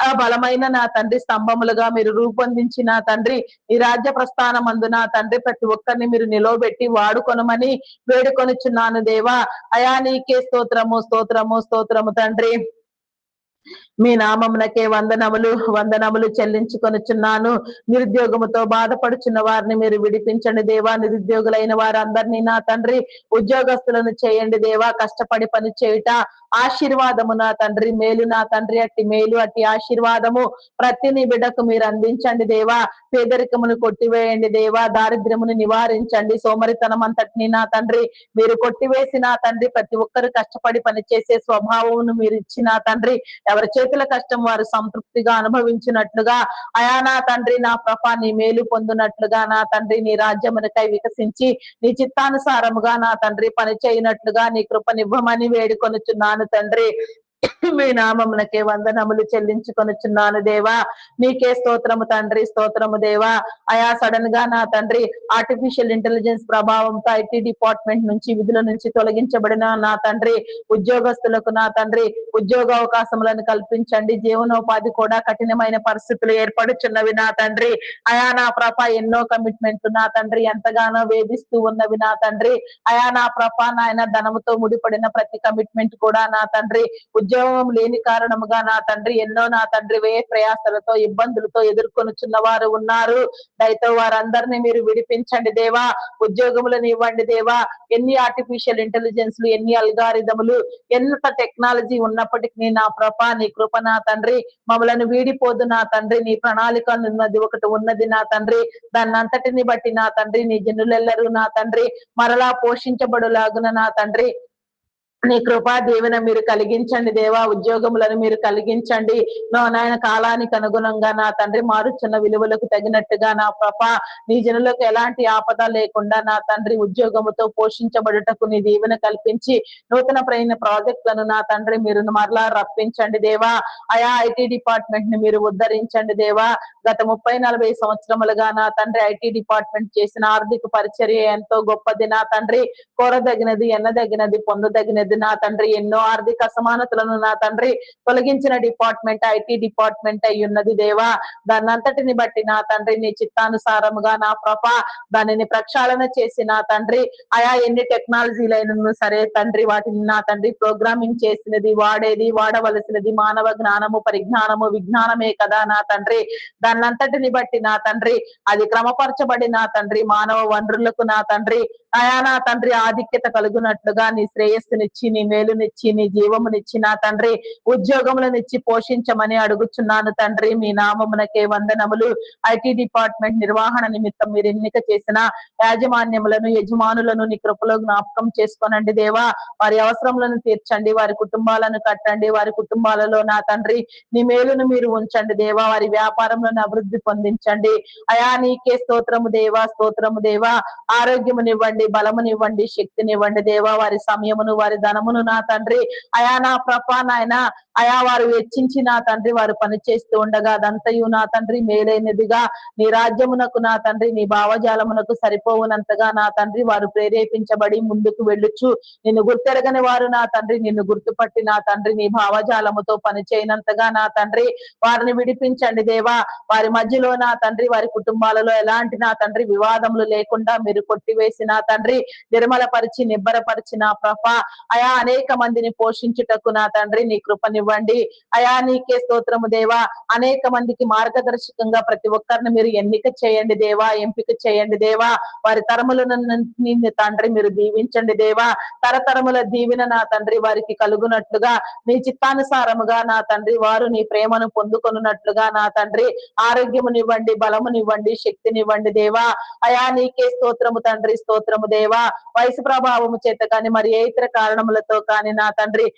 [SPEAKER 2] ఆ బలమైన నా తండ్రి స్తంభములుగా మీరు రూపొందించి నా తండ్రి ఈ రాజ్య ప్రస్థానం అందు నా తండ్రి ప్రతి ఒక్కరిని మీరు నిలవబెట్టి వాడుకొనమని వేడుకొనుచున్నాను దేవా. అయా నీకే స్తోత్రము స్తోత్రము స్తోత్రము తండ్రి. మీ నామమునకే వందనములు వందనములు చెల్లించుకొనుచున్నాను. నిరుద్యోగముతో బాధపడుచున్న వారిని మీరు విడిపించండి దేవా. నిరుద్యోగులైన వారందరినీ నా తండ్రి ఉద్యోగస్తులను చేయండి దేవా. కష్టపడి పని చేయుట ఆశీర్వాదము నా తండ్రి, మేలు నా తండ్రి, అట్టి మేలు అట్టి ఆశీర్వాదము ప్రతి నీ బిడ్డకు మీరు అందించండి దేవా. పేదరికమును కొట్టివేయండి దేవా. దారిద్ర్యమును నివారించండి. సోమరితనం అంతటిని నా తండ్రి మీరు కొట్టివేసి నా తండ్రి ప్రతి ఒక్కరు కష్టపడి పనిచేసే స్వభావమును మీరు ఇచ్చి నా తండ్రి ఎవరి చేతుల కష్టం వారు సంతృప్తిగా అనుభవించినట్లుగా అయా నా తండ్రి నా ప్రభా నీ మేలు పొందినట్లుగా నా తండ్రి నీ రాజ్యమునకై వికసించి నీ చిత్తానుసారముగా నా తండ్రి పని చేయనట్లుగా నీ కృపనివ్వమని వేడుకొనుచున్నాను తండ్రి. మీ నామమునకే వందనములు చెల్లించుకొనుచున్నాను దేవా. నీకే స్తోత్రము తండ్రి, స్తోత్రము దేవా. అయా సడన్ గా నా తండ్రి ఆర్టిఫిషియల్ ఇంటెలిజెన్స్ ప్రభావంతో ఐటీ డిపార్ట్మెంట్ నుంచి విధుల నుంచి తొలగించబడిన నా తండ్రి ఉద్యోగస్తులకు నా తండ్రి ఉద్యోగ అవకాశములను కల్పించండి. జీవనోపాధి కూడా కఠినమైన పరిస్థితులు ఏర్పడుచున్నవి నా తండ్రి. అయా నా ప్రభ ఎన్నో కమిట్మెంట్లు నా తండ్రి ఎంతగానో వేధిస్తూ ఉన్నవి నా తండ్రి. అయా నా ప్రభ నాయన ధనముతో ముడిపడిన ప్రతి కమిట్మెంట్ కూడా నా తండ్రి ఉద్యోగం లేని కారణముగా నా తండ్రి ఎన్నో నా తండ్రి వ్యయ ప్రయాసలతో ఇబ్బందులతో ఎదుర్కొనుచున్న వారు ఉన్నారు. దయతో వారందరినీ మీరు విడిపించండి దేవా. ఉద్యోగములను ఇవ్వండి దేవా. ఎన్ని ఆర్టిఫిషియల్ ఇంటెలిజెన్స్లు, ఎన్ని అల్గారిథములు, ఎంత టెక్నాలజీ ఉన్నప్పటికీ నా ప్రభ నీ కృప నా తండ్రి మమ్మలను వీడిపోదు నా తండ్రి. నీ ప్రణాళిక ఉన్నది ఒకటి ఉన్నది నా తండ్రి. దాన్ని అంతటిని బట్టి నా తండ్రి నీ జనులెల్లరూ నా తండ్రి మరలా పోషించబడులాగున నా తండ్రి నీ కృపా దీవెన మీరు కలిగించండి దేవా. ఉద్యోగములను మీరు కలిగించండి నాయన. కాలానికి అనుగుణంగా నా తండ్రి మారుచున్న విలువలకు తగినట్టుగా నా ప్రభ నీ జనులకు ఎలాంటి ఆపద లేకుండా నా తండ్రి ఉద్యోగముతో పోషించబడుటకు నీ దీవెన కల్పించి నూతన ప్రాజెక్టులను నా తండ్రి మీరు మరలా రప్పించండి దేవా. అయా ఐటీ డిపార్ట్మెంట్ ని మీరు ఉద్ధరించండి దేవా. గత 30-40 సంవత్సరములుగా నా తండ్రి ఐటీ డిపార్ట్మెంట్ చేసిన ఆర్థిక పరిచర్య ఎంతో గొప్పది నా తండ్రి. కోరదగినది, ఎన్నదగినది, పొందదగినది నా తండ్రి. ఎన్నో ఆర్థిక అసమానతలను నా తండ్రి తొలగించిన డిపార్ట్మెంట్ ఐటీ డిపార్ట్మెంట్ అయి ఉన్నది దేవా. దాన్నంతటిని బట్టి నా తండ్రి నీ చిత్తానుసారముగా నా ప్రభ దానిని ప్రక్షాళన చేసి నా తండ్రి అయా ఎన్ని టెక్నాలజీలైనను సరే తండ్రి వాటిని నా తండ్రి ప్రోగ్రామింగ్ చేసినది వాడేది వాడవలసినది మానవ జ్ఞానము, పరిజ్ఞానము, విజ్ఞానమే కదా నా తండ్రి. దాన్నంతటిని బట్టి నా తండ్రి అది క్రమపరచబడి నా తండ్రి మానవ వనరులకు నా తండ్రి అయా నా తండ్రి ఆధిక్యత కలుగునట్లుగా నీ శ్రేయస్సునిచ్చి, నీ మేలునిచ్చి, నీ జీవమునిచ్చి నా తండ్రి ఉద్యోగములనిచ్చి పోషించమని అడుగుచున్నాను తండ్రి. మీ నామమునకే వందనములు. ఐటీ డిపార్ట్మెంట్ నిర్వహణ నిమిత్తం మీరు ఎన్నిక చేసిన యాజమాన్యములను, యజమానులను నీ కృపలో జ్ఞాపకం చేసుకోనండి దేవా. వారి అవసరములను తీర్చండి, వారి కుటుంబాలను కట్టండి, వారి కుటుంబాలలో నా తండ్రి నీ మేలును మీరు ఉంచండి దేవా. వారి వ్యాపారంలో అభివృద్ధి పొందించండి అయా. నీకే స్తోత్రము దేవా, స్తోత్రము దేవా. ఆరోగ్యమునివ్వండి, బలమునివ్వండి, శక్తినివ్వండి దేవా. వారి సమయమును, వారి ధనమును నా తండ్రి అయా నా ప్రభ నాయన అయా వారు వెచ్చించి నా తండ్రి వారు పని చేస్తూ ఉండగా అదంతయు నా తండ్రి మేలైనదిగా నీ రాజ్యమునకు నా తండ్రి నీ భావజాలమునకు సరిపోవునంతగా నా తండ్రి వారు ప్రేరేపించబడి ముందుకు వెళ్ళుచు నిన్ను గుర్తెరగని వారు నా తండ్రి నిన్ను గుర్తుపట్టి నా తండ్రి నీ భావజాలముతో పని చేయనంతగా నా తండ్రి వారిని విడిపించండి దేవా. వారి మధ్యలో నా తండ్రి వారి కుటుంబాలలో ఎలాంటి నా తండ్రి వివాదములు లేకుండా మీరు కొట్టివేసి నా తండ్రి నిర్మలపరిచి, నిబ్బరపరిచి నా ప్రభ అయా అనేక మందిని పోషించుటకు నా తండ్రి నీ కృపనివ్వండి అయా. నీకే స్తోత్రము దేవా. అనేక మందికి మార్గదర్శకంగా ప్రతి ఒక్కరిని మీరు ఎన్నిక చేయండి దేవా, ఎంపిక చేయండి దేవా. వారి తరములను తండ్రి మీరు దీవించండి దేవా. తరతరముల దీవెన నా తండ్రి వారికి కలుగునట్లుగా నీ చిత్తానుసారముగా నా తండ్రి వారు నీ ప్రేమను పొందుకొనున్నట్లుగా నా తండ్రి ఆరోగ్యమునివ్వండి, బలమునివ్వండి, శక్తినివ్వండి దేవా. అయా నీకే స్తోత్రము తండ్రి, స్తోత్రము దేవా. వయసు ప్రభావము చేత కానీ మరి ఏ ఇతర కారణములతో కానీ నా తండ్రి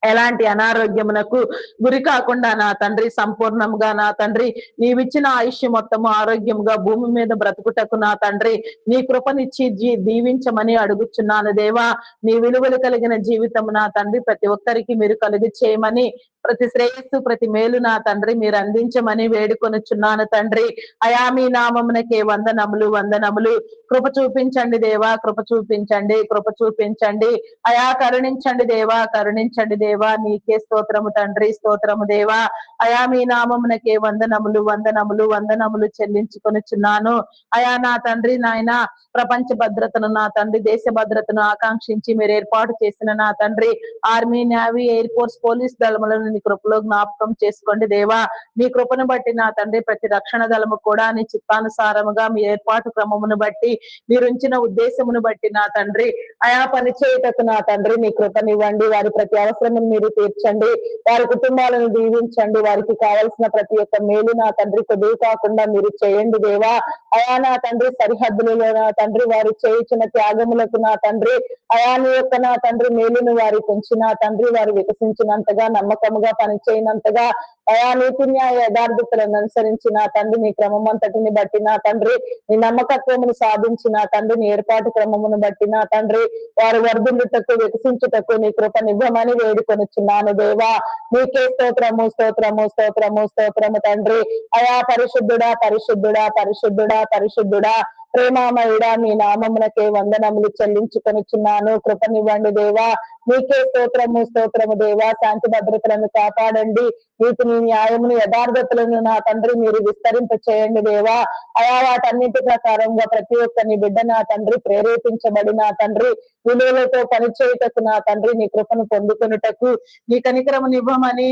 [SPEAKER 2] ఎలాంటి అనారోగ్యమునకు గురి కాకుండా నా తండ్రి సంపూర్ణంగా నా తండ్రి నీవిచ్చిన ఆయుష్య మొత్తము ఆరోగ్యంగా భూమి మీద బ్రతుకుటకు నా తండ్రి నీ కృపనిచ్చి దీవించమని అడుగుచున్నాను దేవా. నీ విలువలు కలిగిన జీవితం నా తండ్రి ప్రతి ఒక్కరికి మీరు కలుగు చేయమని, ప్రతి శ్రేయస్సు ప్రతి మేలు నా తండ్రి మీరు అందించమని వేడుకొనుచున్నాను తండ్రి. అయా మీ నామమునకే వందనములు, వందనములు. కృప చూపించండి దేవా, కృప చూపించండి, కృప చూపించండి అయా. కరుణించండి దేవా, కరుణించండి దేవా. నీకే స్తోత్రము తండ్రి, స్తోత్రము దేవా. అయా మీ నామమునకే వందనములు, వందనములు, వందనములు చెల్లించుకొనుచున్నాను అయా. నా తండ్రి నాయన ప్రపంచ భద్రతను నా తండ్రి దేశ భద్రతను ఆకాంక్షించి మీరు ఏర్పాటు చేసిన నా తండ్రి army, navy, air force, police దళములను నీ కృపలో జ్ఞాపకం చేసుకోండి దేవా. నీ కృపను బట్టి నా తండ్రి ప్రతి రక్షణ దళము కూడా నీ చిత్తానుసారముగా మీ ఏర్పాటు క్రమమును బట్టి మీరుంచిన ఉద్దేశమును బట్టి నా తండ్రి అయా పని చేయుటకు నా తండ్రి నీ కృపనివ్వండి. వారి ప్రతి అవసరమును మీరు తీర్చండి, వారి కుటుంబాలను దీవించండి, వారికి కావలసిన ప్రతి ఒక్క మేలు నా తండ్రి కొద్దువు కాకుండా మీరు చేయండి దేవా. అయా నా తండ్రి సరిహద్దులలో నా తండ్రి వారు చేయించిన త్యాగములకు నా తండ్రి అయా నీ యొక్క నా తండ్రి మేలును వారికి ఉంచి నా తండ్రి వారు వికసించినంతగా నమ్మకముగా ప్రకారముగా పనిచేయనంతగా అయా నీతి న్యాయ యథార్థతలను అనుసరించి నా తండ్రి నీ క్రమం అంతటిని బట్టి నా తండ్రి నీ నమ్మకత్వమును సాధించి నా తండ్రి నీ ఏర్పాటు క్రమమును బట్టి నా తండ్రి వారు వర్ధిల్లుటకు వికసించుటకు నీ కృపనివ్వమని వేడుకొనుచున్నాను దేవా. నీకే స్తోత్రము స్తోత్రము స్తోత్రము స్తోత్రము తండ్రి. అయా పరిశుద్ధుడా పరిశుద్ధుడా పరిశుద్ధుడా పరిశుద్ధుడా ప్రేమామయుడా మీ నామమునకే వందనములు చెల్లించుకొనుచున్నాను. కృపనివ్వండి దేవా. నీకే స్తోత్రము స్తోత్రము దేవా. శాంతి భద్రతలను కాపాడండి. నీతిని న్యాయమును యథార్థతలను నా తండ్రి మీరు విస్తరింప చేయండి దేవా. అయా వాటన్నిటి ప్రకారంగా ప్రతి ఒక్కరిని బిడ్డ నా తండ్రి ప్రేరేపించబడి నా తండ్రి విలువలతో పనిచేయుటకు నా తండ్రి నీ కృపను పొందుకొనుటకు నీ కనికరమునివ్వమని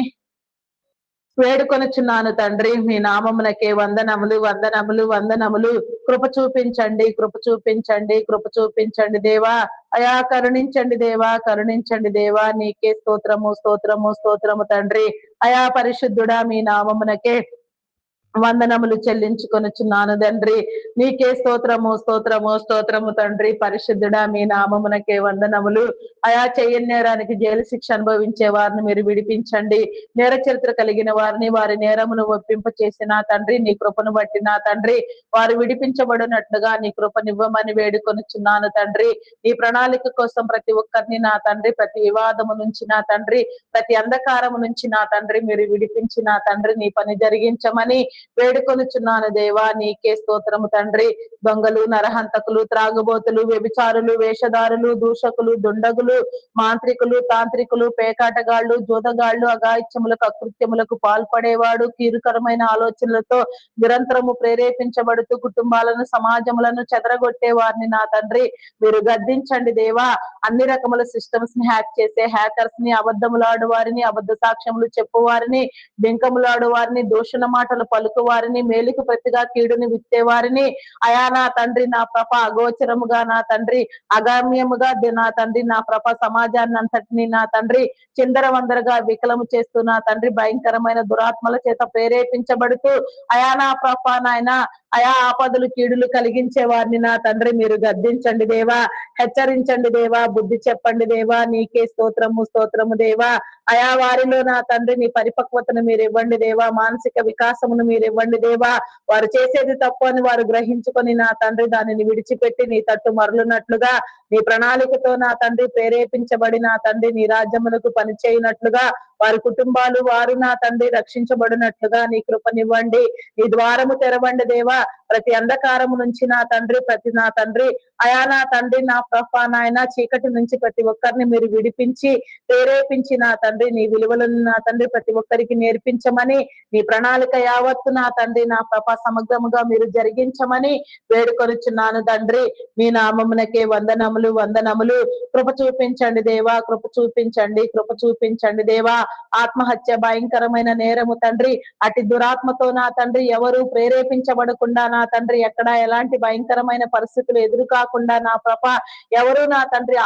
[SPEAKER 2] వేడుకొనుచున్నాను తండ్రి. మీ నామమునకే వందనములు వందనములు వందనములు. కృప చూపించండి కృప చూపించండి కృప చూపించండి దేవా. అయా కరుణించండి దేవా కరుణించండి దేవా. నీకే స్తోత్రము స్తోత్రము స్తోత్రము తండ్రి. అయా పరిశుద్ధుడా మీ నామమునకే వందనములు చెల్లించుకొనుచున్నాను తండ్రి. నీకే స్తోత్రము స్తోత్రము స్తోత్రము తండ్రి. పరిశుద్ధుడా మీ నామమునకే వందనములు. అయా చేయని నేరానికి జైలు శిక్ష అనుభవించే వారిని మీరు విడిపించండి. నేర చరిత్ర కలిగిన వారిని వారి నేరమును ఒప్పింప చేసిన తండ్రి నీ కృపను బట్టి నా తండ్రి వారు విడిపించబడినట్లుగా నీ కృపనివ్వమని వేడుకొనుచున్నాను తండ్రి. నీ ప్రణాళిక కోసం ప్రతి ఒక్కరిని నా తండ్రి ప్రతి వివాదము నుంచి నా తండ్రి ప్రతి అంధకారము నుంచి నా తండ్రి మీరు విడిపించి నా తండ్రి నీ పని జరిగించమని వేడుకొనుచున్నాను దేవా. నీకే స్తోత్రము తండ్రి. దొంగలు నరహంతకులు త్రాగుబోతులు వ్యభిచారులు వేషధారులు దూషకులు దుండగులు మాంత్రికులు తాంత్రికులు పేకాటగాళ్లు జూదగాళ్లు అఘాయిత్యములకు అకృత్యములకు పాల్పడేవాడు కీరుకరమైన ఆలోచనలతో నిరంతరము ప్రేరేపించబడుతూ కుటుంబాలను సమాజములను చెదరగొట్టే వారిని నా తండ్రి మీరు గద్దించండి దేవా. అన్ని రకముల సిస్టమ్స్ ని హ్యాక్ చేసే హ్యాకర్స్ ని అబద్ధములాడు వారిని అబద్ధ సాక్ష్యములు చెప్పు వారిని బెంకములాడు వారిని దూషణ మాటలు పలుకు వారిని మేలుకు ప్రతిగా కీడుని విత్తే వారిని అయా నా తండ్రి నా ప్రభ అగోచరముగా నా తండ్రి అగమ్యముగా నా తండ్రి నా ప్రభ సమాజాన్ని అంతటిని నా తండ్రి చిందరవందరగా వికలము చేస్తూ నా తండ్రి భయంకరమైన దురాత్మల చేత ప్రేరేపించబడుతూ అయా నా ప్రభ నాయన అయా ఆపదలు కీడులు కలిగించే వారిని నా తండ్రి మీరు గద్దించండి దేవా. హెచ్చరించండి దేవా. బుద్ధి చెప్పండి దేవా. నీకే స్తోత్రము స్తోత్రము దేవా. అయా వారిలో నా తండ్రి నీ పరిపక్వతను మీరు ఇవ్వండి దేవా. మానసిక వికాసమును మీరు ఇవ్వండి దేవా. వారు చేసేది తప్పు అని వారు గ్రహించుకొని నా తండ్రి దానిని విడిచిపెట్టి నీ తట్టు మరలునట్లుగా నీ ప్రణాళికతో నా తండ్రి ప్రేరేపించబడి నా తండ్రి నీ రాజ్యములకు పనిచేయనట్లుగా వారి కుటుంబాలు వారు నా తండ్రి రక్షించబడినట్లుగా నీ కృపనివ్వండి. నీ ద్వారము తెరవండి దేవా. ప్రతి అంధకారము నుంచి నా తండ్రి ప్రతి నా తండ్రి అయా నా తండ్రి నా ప్రభా నాయన చీకటి నుంచి ప్రతి ఒక్కరిని మీరు విడిపించి ప్రేరేపించి నా తండ్రి నీ విలువలను నా తండ్రి ప్రతి ఒక్కరికి నేర్పించమని నీ ప్రణాళిక యావత్తు నా తండ్రి నా ప్రభా సమగ్రముగా మీరు జరిగించమని వేడుకొనుచున్నాను తండ్రి. మీ నామమునకే వందనములు వందనములు. కృప చూపించండి దేవా. కృప చూపించండి కృప చూపించండి దేవా. ఆత్మహత్య భయంకరమైన నేరము తండ్రి. అటు దురాత్మతో నా తండ్రి ఎవరు ప్రేరేపించబడకుండా నా తండ్రి ఎక్కడ ఎలాంటి భయంకరమైన పరిస్థితులు ఎదురు కాకుండా నా ప్రభ ఎవరు నా తండ్రి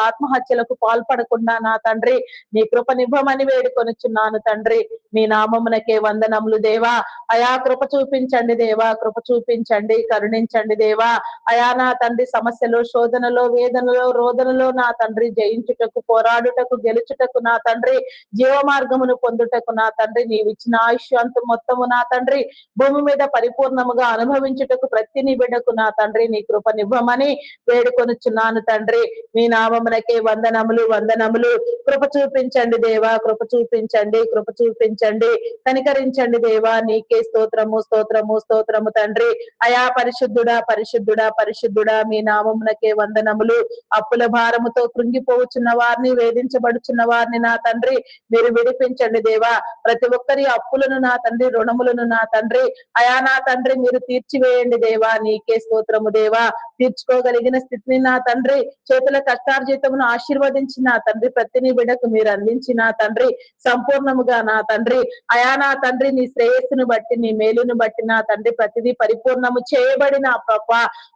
[SPEAKER 2] ఆత్మహత్యలకు పాల్పడకుండా నా తండ్రి నీ కృపనివ్వమని వేడుకొనుచున్నాను తండ్రి. మీ నామమునకే వందనములు దేవా. అయా కృప చూపించండి దేవా. కృప చూపించండి కరుణించండి దేవా. అయా నా తండ్రి సమస్యలో శోధనలో వేదనలో రోదనలో నా తండ్రి జయించుటకు పోరాడుటకు గెలుచుటకు నా తండ్రి జీవ మార్గమును పొందుటకు నా తండ్రి నీవిచ్చిన ఆయుష్యంతం మొత్తము నా తండ్రి భూమి మీద పరిపూర్ణముగా అనుభవించుటకు ప్రతి నీ బిడ్డకు నా తండ్రి నీ కృపనివ్వమని వేడుకొనుచున్నాను తండ్రి. మీ నామమునకే వందనములు వందనములు. కృప చూపించండి దేవా. కృప చూపించండి కృప చూపించండి కనికరించండి దేవా. నీకే స్తోత్రము స్తోత్రము స్తోత్రము తండ్రి. అయా పరిశుద్ధుడా పరిశుద్ధుడా పరిశుద్ధుడా మీ నామమునకే వందనములు. అప్పుల భారముతో కృంగిపోవచ్చున్న వారిని వేధించబడుచున్న వారిని నా తండ్రి మీరు విడిపించండి దేవా. ప్రతి ఒక్కరి అప్పులను నా తండ్రి రుణములను నా తండ్రి అయా నా తండ్రి మీరు తీర్చివేయండి దేవా. నీకే స్తోత్రము దేవా. తీర్చుకోగలిగిన స్థితిని నా తండ్రి చేతుల కష్టార్జితమును ఆశీర్వదించి నా తండ్రి ప్రతి నీ బిడ్డకు మీరు అందించి నా తండ్రి సంపూర్ణముగా నా తండ్రి అయా నా తండ్రి నీ శ్రేయస్సును బట్టి నీ మేలును బట్టి నా తండ్రి ప్రతిదీ పరిపూర్ణము చేయబడిన ప్రభ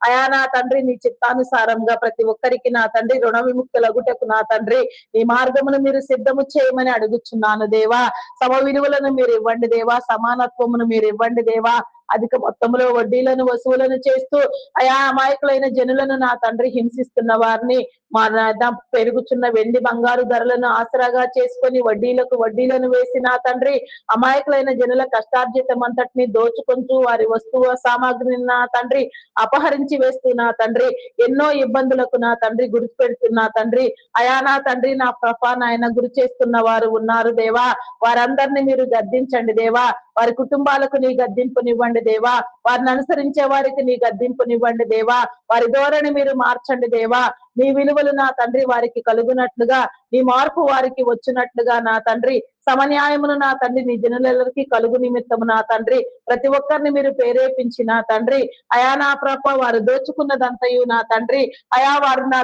[SPEAKER 2] అయా నా తండ్రి నీ చిత్తానుసారంగా ప్రతి ఒక్కరికి నా తండ్రి రుణ విముక్తులగుటకు నా తండ్రి నీ మార్గమును మీరు సిద్ధము చేయమని అడుగుచున్నాను దేవా. సమ విలువలను మీరు ఇవ్వండి దేవా. సమానత్వమును మీరు ఇవ్వండి దేవా. అధిక మొత్తంలో వడ్డీలను వసూలను చేస్తూ అయా అమాయకులైన జనులను నా తండ్రి హింసిస్తున్న వారిని మా నాయన పెరుగుచున్న వెండి బంగారు ధరలను ఆసరాగా చేసుకొని వడ్డీలకు వడ్డీలను వేసి నా తండ్రి అమాయకులైన జనుల కష్టార్జితం అంతటిని దోచుకుంటూ వారి వస్తువు సామాగ్రిని నా తండ్రి అపహరించి వేస్తూ నా తండ్రి ఎన్నో ఇబ్బందులకు నా తండ్రి గురి పెడుతున్నా తండ్రి అయా నా తండ్రి నా ప్రభా నాయన గురి చేస్తున్న వారు ఉన్నారు దేవా. వారందరినీ మీరు గద్దించండి దేవా. వారి కుటుంబాలకు నీ గద్దింపునివ్వండి దేవా. వారిని అనుసరించే వారికి నీ గద్దింపునివ్వండి దేవా. వారి ధోరణి మీరు మార్చండి దేవా. నీ విలువలు నా తండ్రి వారికి కలుగునట్లుగా, నీ మార్పు వారికి వచ్చినట్లుగా నా తండ్రి సమన్యాయమును నా తండ్రి నీ జనులకి కలుగు నిమిత్తము నా తండ్రి ప్రతి ఒక్కరిని మీరు ప్రేరేపించి నా తండ్రి అయా నా ప్రభ వారు దోచుకున్నదంతయు నా తండ్రి అయా వారు నా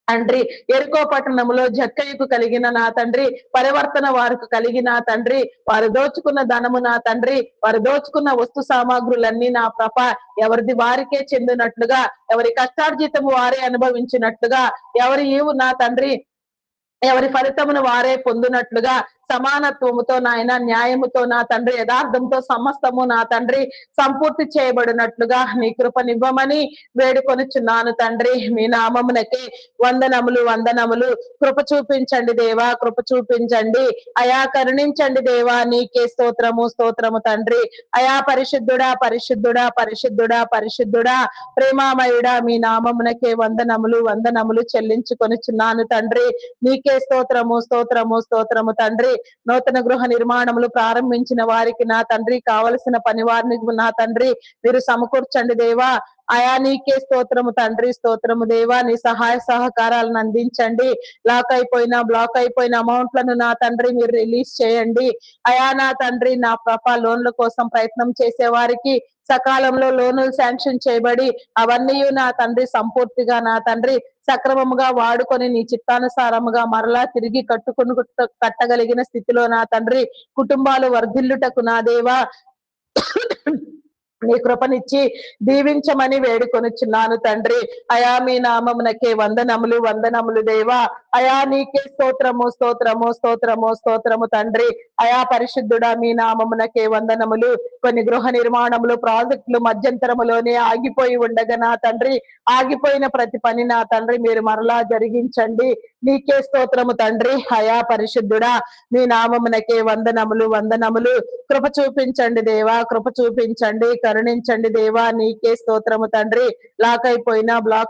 [SPEAKER 2] తండ్రి ఎరుకో పట్టణంలో జక్కయ్యకు కలిగిన నా తండ్రి పరివర్తన వారికి కలిగిన తండ్రి వారు దోచుకున్న ధనము నా తండ్రి వారు దోచుకున్న వస్తు సామాగ్రులన్నీ నా ప్రభ ఎవరిది వారికే చెందినట్లుగా, ఎవరి కష్టార్జితము వారే అనుభవించినట్లుగా, ఎవరి ఈవు నా తండ్రి ఎవరి ఫలితమును వారే పొందినట్లుగా సమానత్వముతో నాయన న్యాయముతో నా తండ్రి యథార్థంతో సమస్తము నా తండ్రి సంపూర్తి చేయబడినట్లుగా నీ కృపనివ్వమని వేడుకొనుచున్నాను తండ్రి. మీ నామమునకే వందనములు వందనములు. కృప చూపించండి దేవా, కృప చూపించండి అయా, కరుణించండి దేవా. నీకే స్తోత్రము స్తోత్రము తండ్రి. అయా పరిశుద్ధుడా పరిశుద్ధుడా పరిశుద్ధుడా పరిశుద్ధుడా ప్రేమామయుడా మీ నామమునకే వందనములు వందనములు చెల్లించుకొనుచున్నాను తండ్రి. నీకే స్తోత్రము స్తోత్రము స్తోత్రము తండ్రి. నూతన గృహ నిర్మాణములు ప్రారంభించిన వారికి నా తండ్రి కావలసిన పని వారిని నా తండ్రి మీరు సమకూర్చండి దేవా. అయా నీకే స్తోత్రము తండ్రి, స్తోత్రము దేవా. నీ సహాయ సహకారాలను అందించండి. బ్లాక్ అయిపోయిన అమౌంట్లను నా తండ్రి మీరు రిలీజ్ చేయండి. అయా నా తండ్రి నా ప్రభ లోన్ల కోసం ప్రయత్నం చేసే వారికి సకాలంలో లోనులు శాంక్షన్ చేయబడి అవన్నీ నా తండ్రి సంపూర్తిగా నా తండ్రి సక్రమముగా వాడుకొని నీ చిత్తానుసారముగా మరలా తిరిగి కట్టగలిగిన స్థితిలో నా తండ్రి కుటుంబాలు వర్ధిల్లుటకు నా దేవా నీ కృపనిచ్చి దీవించమని వేడుకొనుచున్నాను తండ్రి. అయా మీ నామమునకే వందనములు వందనములు దేవా. అయా నీకే స్తోత్రము స్తోత్రము స్తోత్రము స్తోత్రము తండ్రి. అయా పరిశుద్ధుడా మీ నామమునకే వందనములు. కొన్ని గృహ నిర్మాణములు ప్రాజెక్టులు మధ్యంతరములోనే ఆగిపోయి ఉండగా నా తండ్రి ఆగిపోయిన ప్రతి పని నా తండ్రి మీరు మరలా జరిగించండి. నీకే స్తోత్రము తండ్రి. అయా పరిశుద్ధుడా మీ నామమునకే వందనములు వందనములు. కృప చూపించండి దేవా, కృప చూపించండి, కరుణించండి దేవా. నీకే స్తోత్రము తండ్రి. బ్లాక్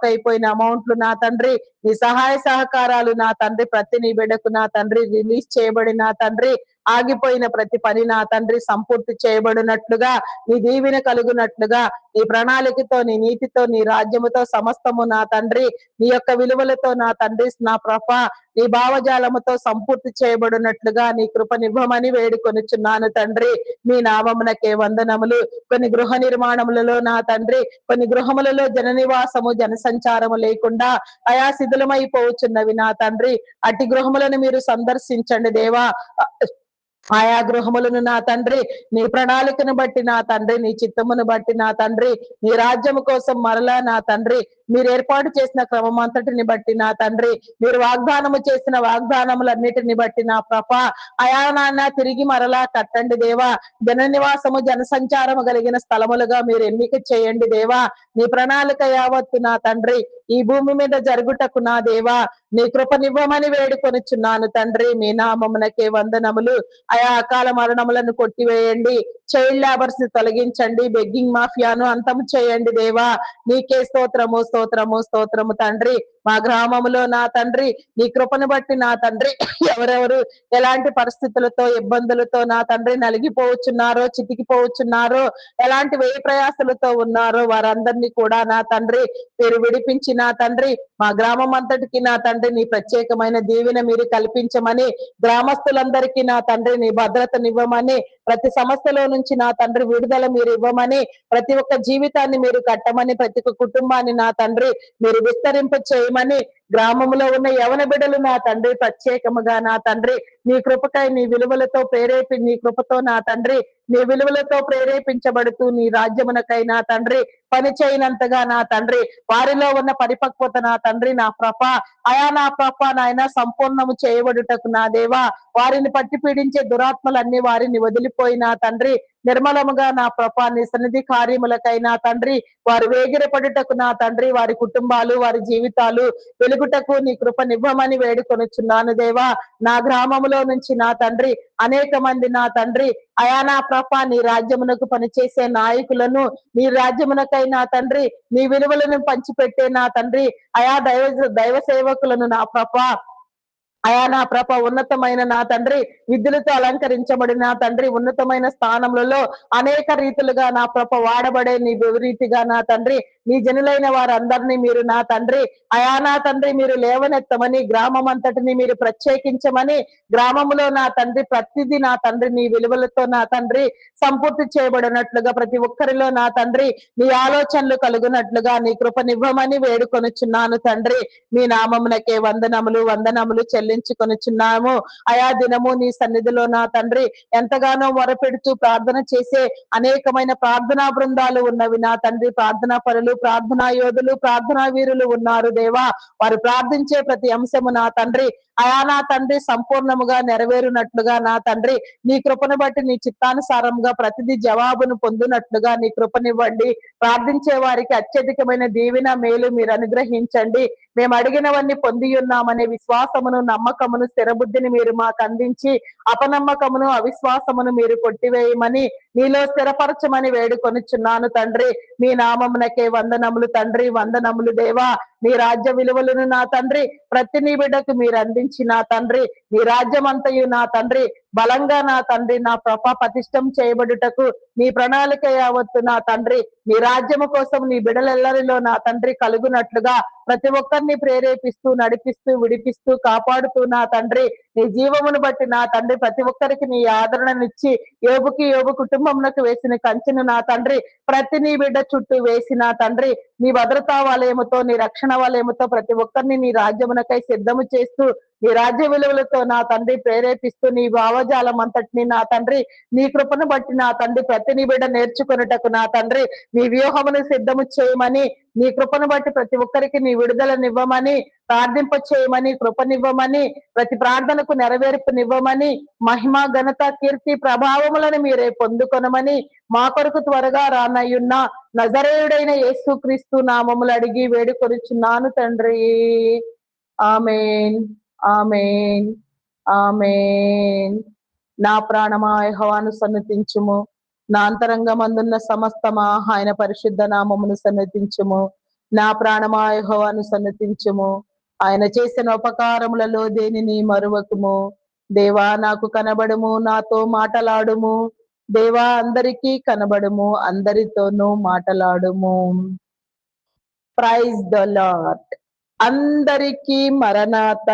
[SPEAKER 2] అయిపోయిన అమౌంట్లు నా తండ్రి నీ సహాయ సహకారాలు నా తండ్రి ప్రతి నీ బిడ్డకు నా తండ్రి రిలీజ్ చేయబడి నా తండ్రి ఆగిపోయిన ప్రతి పని నా తండ్రి సంపూర్తి చేయబడినట్లుగా నీ దీవెన కలుగునట్లుగా నీ ప్రణాళికతో నీ నీతితో నీ రాజ్యముతో సమస్తము నా తండ్రి నీ యొక్క విలువలతో నా తండ్రి నా ప్రభ నీ భావజాలముతో సంపూర్తి చేయబడినట్లుగా నీ కృపనివ్వమని వేడుకొనుచున్నాను తండ్రి. మీ నామమునకే వందనములు. కొన్ని గృహ నిర్మాణములలో నా తండ్రి కొన్ని గృహములలో జన నివాసము జన సంచారము లేకుండా అయా శిథిలమైపోవచ్చున్నవి నా తండ్రి. అట్టి గృహములను మీరు సందర్శించండి దేవా. ఆయా గృహములను నా తండ్రి నీ ప్రణాళికను బట్టి నా తండ్రి నీ చిత్తమును బట్టి నా తండ్రి నీ రాజ్యము కోసం మరలా నా తండ్రి మీరు ఏర్పాటు చేసిన క్రమం అంతటిని బట్టి నా తండ్రి మీరు వాగ్దానము చేసిన వాగ్దానములన్నిటిని బట్టి నా ప్రభ అయా నాన్న తిరిగి మరలా కట్టండి దేవా. జన నివాసము జన సంచారము కలిగిన స్థలములుగా మీరు ఎన్నిక చేయండి దేవా. నీ ప్రణాళిక యావత్తు నా తండ్రి ఈ భూమి మీద జరుగుటకు నా దేవా నీ కృపనివ్వమని వేడుకొనుచున్నాను తండ్రి. మీ నామమునకే వందనములు. అయా అకాల మరణములను కొట్టివేయండి. చైల్డ్ లేబర్స్ ని తొలగించండి. బెగ్గింగ్ మాఫియాను అంతము చేయండి దేవా. నీకే స్తోత్రము స్తోత్రము స్తోత్రము తండ్రి. మా గ్రామములో నా తండ్రి నీ కృపను బట్టి నా తండ్రి ఎవరెవరు ఎలాంటి పరిస్థితులతో ఇబ్బందులతో నా తండ్రి నలిగిపోవచ్చున్నారో చితికిపోవచ్చున్నారో ఎలాంటి వ్యయ ప్రయాసలతో ఉన్నారో వారందరినీ కూడా నా తండ్రి మీరు విడిపించి నా తండ్రి మా గ్రామం అంతటికి నా తండ్రి నీ ప్రత్యేకమైన దీవెన మీరు కల్పించమని గ్రామస్తులందరికీ నా తండ్రి నీ భద్రతనివ్వమని ప్రతి సమస్యలో నుంచి నా తండ్రి విడుదల మీరు ఇవ్వమని ప్రతి ఒక్క జీవితాన్ని మీరు కట్టమని ప్రతి ఒక్క కుటుంబాన్ని నా తండ్రి మీరు విస్తరింప చేయమని గ్రామంలో ఉన్న యవన బిడ్డలు నా తండ్రి ప్రత్యేకముగా నా తండ్రి నీ కృపకై నీ విలువలతో నీ కృపతో నా తండ్రి నీ విలువలతో ప్రేరేపించబడుతూ నీ రాజ్యమునకై నా తండ్రి పని చేయనంతగా నా తండ్రి వారిలో ఉన్న పరిపక్వత నా తండ్రి నా ప్రభ అయా నా ప్రభ నాయన సంపూర్ణము చేయబడుటకు నా దేవా వారిని పట్టి పీడించే దురాత్మలన్నీ వారిని వదిలిపోయి నా తండ్రి నిర్మలముగా నా ప్రభా నీ సన్నిధి కార్యములకై నా తండ్రి వారు వేగిరపడుటకు నా తండ్రి వారి కుటుంబాలు వారి జీవితాలు వెలుగుటకు నీ కృపనివ్వమని వేడుకొనుచున్నాను దేవా. నా గ్రామములో నుంచి నా తండ్రి అనేక మంది నా తండ్రి అయా నా ప్రభా నీ రాజ్యమునకు పనిచేసే నాయకులను నీ రాజ్యమునకై నా తండ్రి నీ విలువలను పంచిపెట్టే నా తండ్రి అయా దైవ సేవకులను నా ప్రభా అయా నా ప్రభ ఉన్నతమైన నా తండ్రి విద్యులతో అలంకరించబడిన నా తండ్రి ఉన్నతమైన స్థానములలో అనేక రీతులుగా నా ప్రభ వాడబడే నీ రీతిగా నా తండ్రి నీ జనులైన వారందరినీ మీరు నా తండ్రి అయా నా తండ్రి మీరు లేవనెత్తమని గ్రామం అంతటిని మీరు ప్రత్యేకించమని గ్రామములో నా తండ్రి ప్రతిదీ నా తండ్రి నీ విలువలతో నా తండ్రి సంపూర్తి చేయబడినట్లుగా ప్రతి ఒక్కరిలో నా తండ్రి నీ ఆలోచనలు కలుగునట్లుగా నీ కృపనివ్వమని వేడుకొనుచున్నాను తండ్రి. మీ నామమునకే వందనములు చెల్లించుకొనుచున్నాము. అయా దినము నీ సన్నిధిలో నా తండ్రి ఎంతగానో మొరపెడుతూ ప్రార్థన చేసే అనేకమైన ప్రార్థనా బృందాలు ఉన్నవి నా తండ్రి. ప్రార్థనా పరులు, ప్రార్థనా యోధులు, ప్రార్థనా వీరులు ఉన్నారు దేవా. వారు ప్రార్థించే ప్రతి అంశము నా తండ్రి అయా నా తండ్రి సంపూర్ణముగా నెరవేరునట్లుగా నా తండ్రి నీ కృపను బట్టి నీ చిత్తానుసారంగా ప్రతిదీ జవాబును పొందునట్లుగా నీ కృపనివ్వండి. ప్రార్థించే వారికి అత్యధికమైన దీవెన మేలు మీరు అనుగ్రహించండి. మేము అడిగినవన్నీ పొంది ఉన్నామనే విశ్వాసమును నమ్మకమును స్థిరబుద్ధిని మీరు మాకు అందించి అపనమ్మకమును అవిశ్వాసమును మీరు కొట్టివేయమని నీలో స్థిరపరచమని వేడుకొనుచున్నాను తండ్రి. మీ నామమునకే వందనములు తండ్రి, వందనములు దేవా. నీ రాజ్య విలువలను నా తండ్రి ప్రతి నీ బిడ్డకు మీరు అందించి నా తండ్రి నీ రాజ్యం అంతయు నా తండ్రి బలంగా నా తండ్రి నా ప్రభ పతిష్టం చేయబడుటకు నీ ప్రణాళిక యావత్తు నా తండ్రి నీ రాజ్యము కోసం నీ బిడలెల్లరిలో నా తండ్రి కలుగునట్లుగా ప్రతి ఒక్కరిని ప్రేరేపిస్తూ నడిపిస్తూ విడిపిస్తూ కాపాడుతూ నా తండ్రి నీ జీవమును బట్టి నా తండ్రి ప్రతి ఒక్కరికి నీ ఆదరణనిచ్చి యోబు కుటుంబంలోకి వేసిన కంచెను నా తండ్రి ప్రతి నీ బిడ్డ చుట్టూ వేసి నా తండ్రి నీ భద్రతా వలయముతో నీ రక్షణ వలయముతో ప్రతి ఒక్కరిని నీ రాజ్యమునకై సిద్ధము చేస్తూ నీ రాజ్య విలువలతో నా తండ్రి ప్రేరేపిస్తూ నీ భావజాలం అంతటిని నా తండ్రి నీ కృపను బట్టి నా తండ్రి ప్రతి నీ బిడ్డ నేర్చుకున్నటకు నా తండ్రి నీ వ్యూహమును సిద్ధము చేయమని నీ కృపను బట్టి ప్రతి ఒక్కరికి నీ విడుదలనివ్వమని ప్రార్థింప చేయమని కృపనివ్వమని ప్రతి ప్రార్థనకు నెరవేర్పునివ్వమని మహిమ ఘనత కీర్తి ప్రభావములను మీరే పొందుకొనమని మా కొరకు త్వరగా రానయ్యున్న నజరేయుడైన యేసుక్రీస్తు నామములు అడిగి వేడుకొనుచున్నాను తండ్రి. ఆమేన్, ఆమేన్, ఆమేన్. నా ప్రాణమా యెహోవాను సన్నతించుము, నా అంతరంగమందున్న సమస్తమా ఆయన పరిశుద్ధ నామమును సన్నతించుము. నా ప్రాణమా యెహోవాను సన్నతించుము, ఆయన చేసిన ఉపకారములలో దేనిని మరువకుము. దేవా నాకు కనబడుము, నాతో మాటలాడుము. దేవా అందరికీ కనబడుము, అందరితోనూ మాటలాడుము. Praise the lord. అందరికీ మరణాత.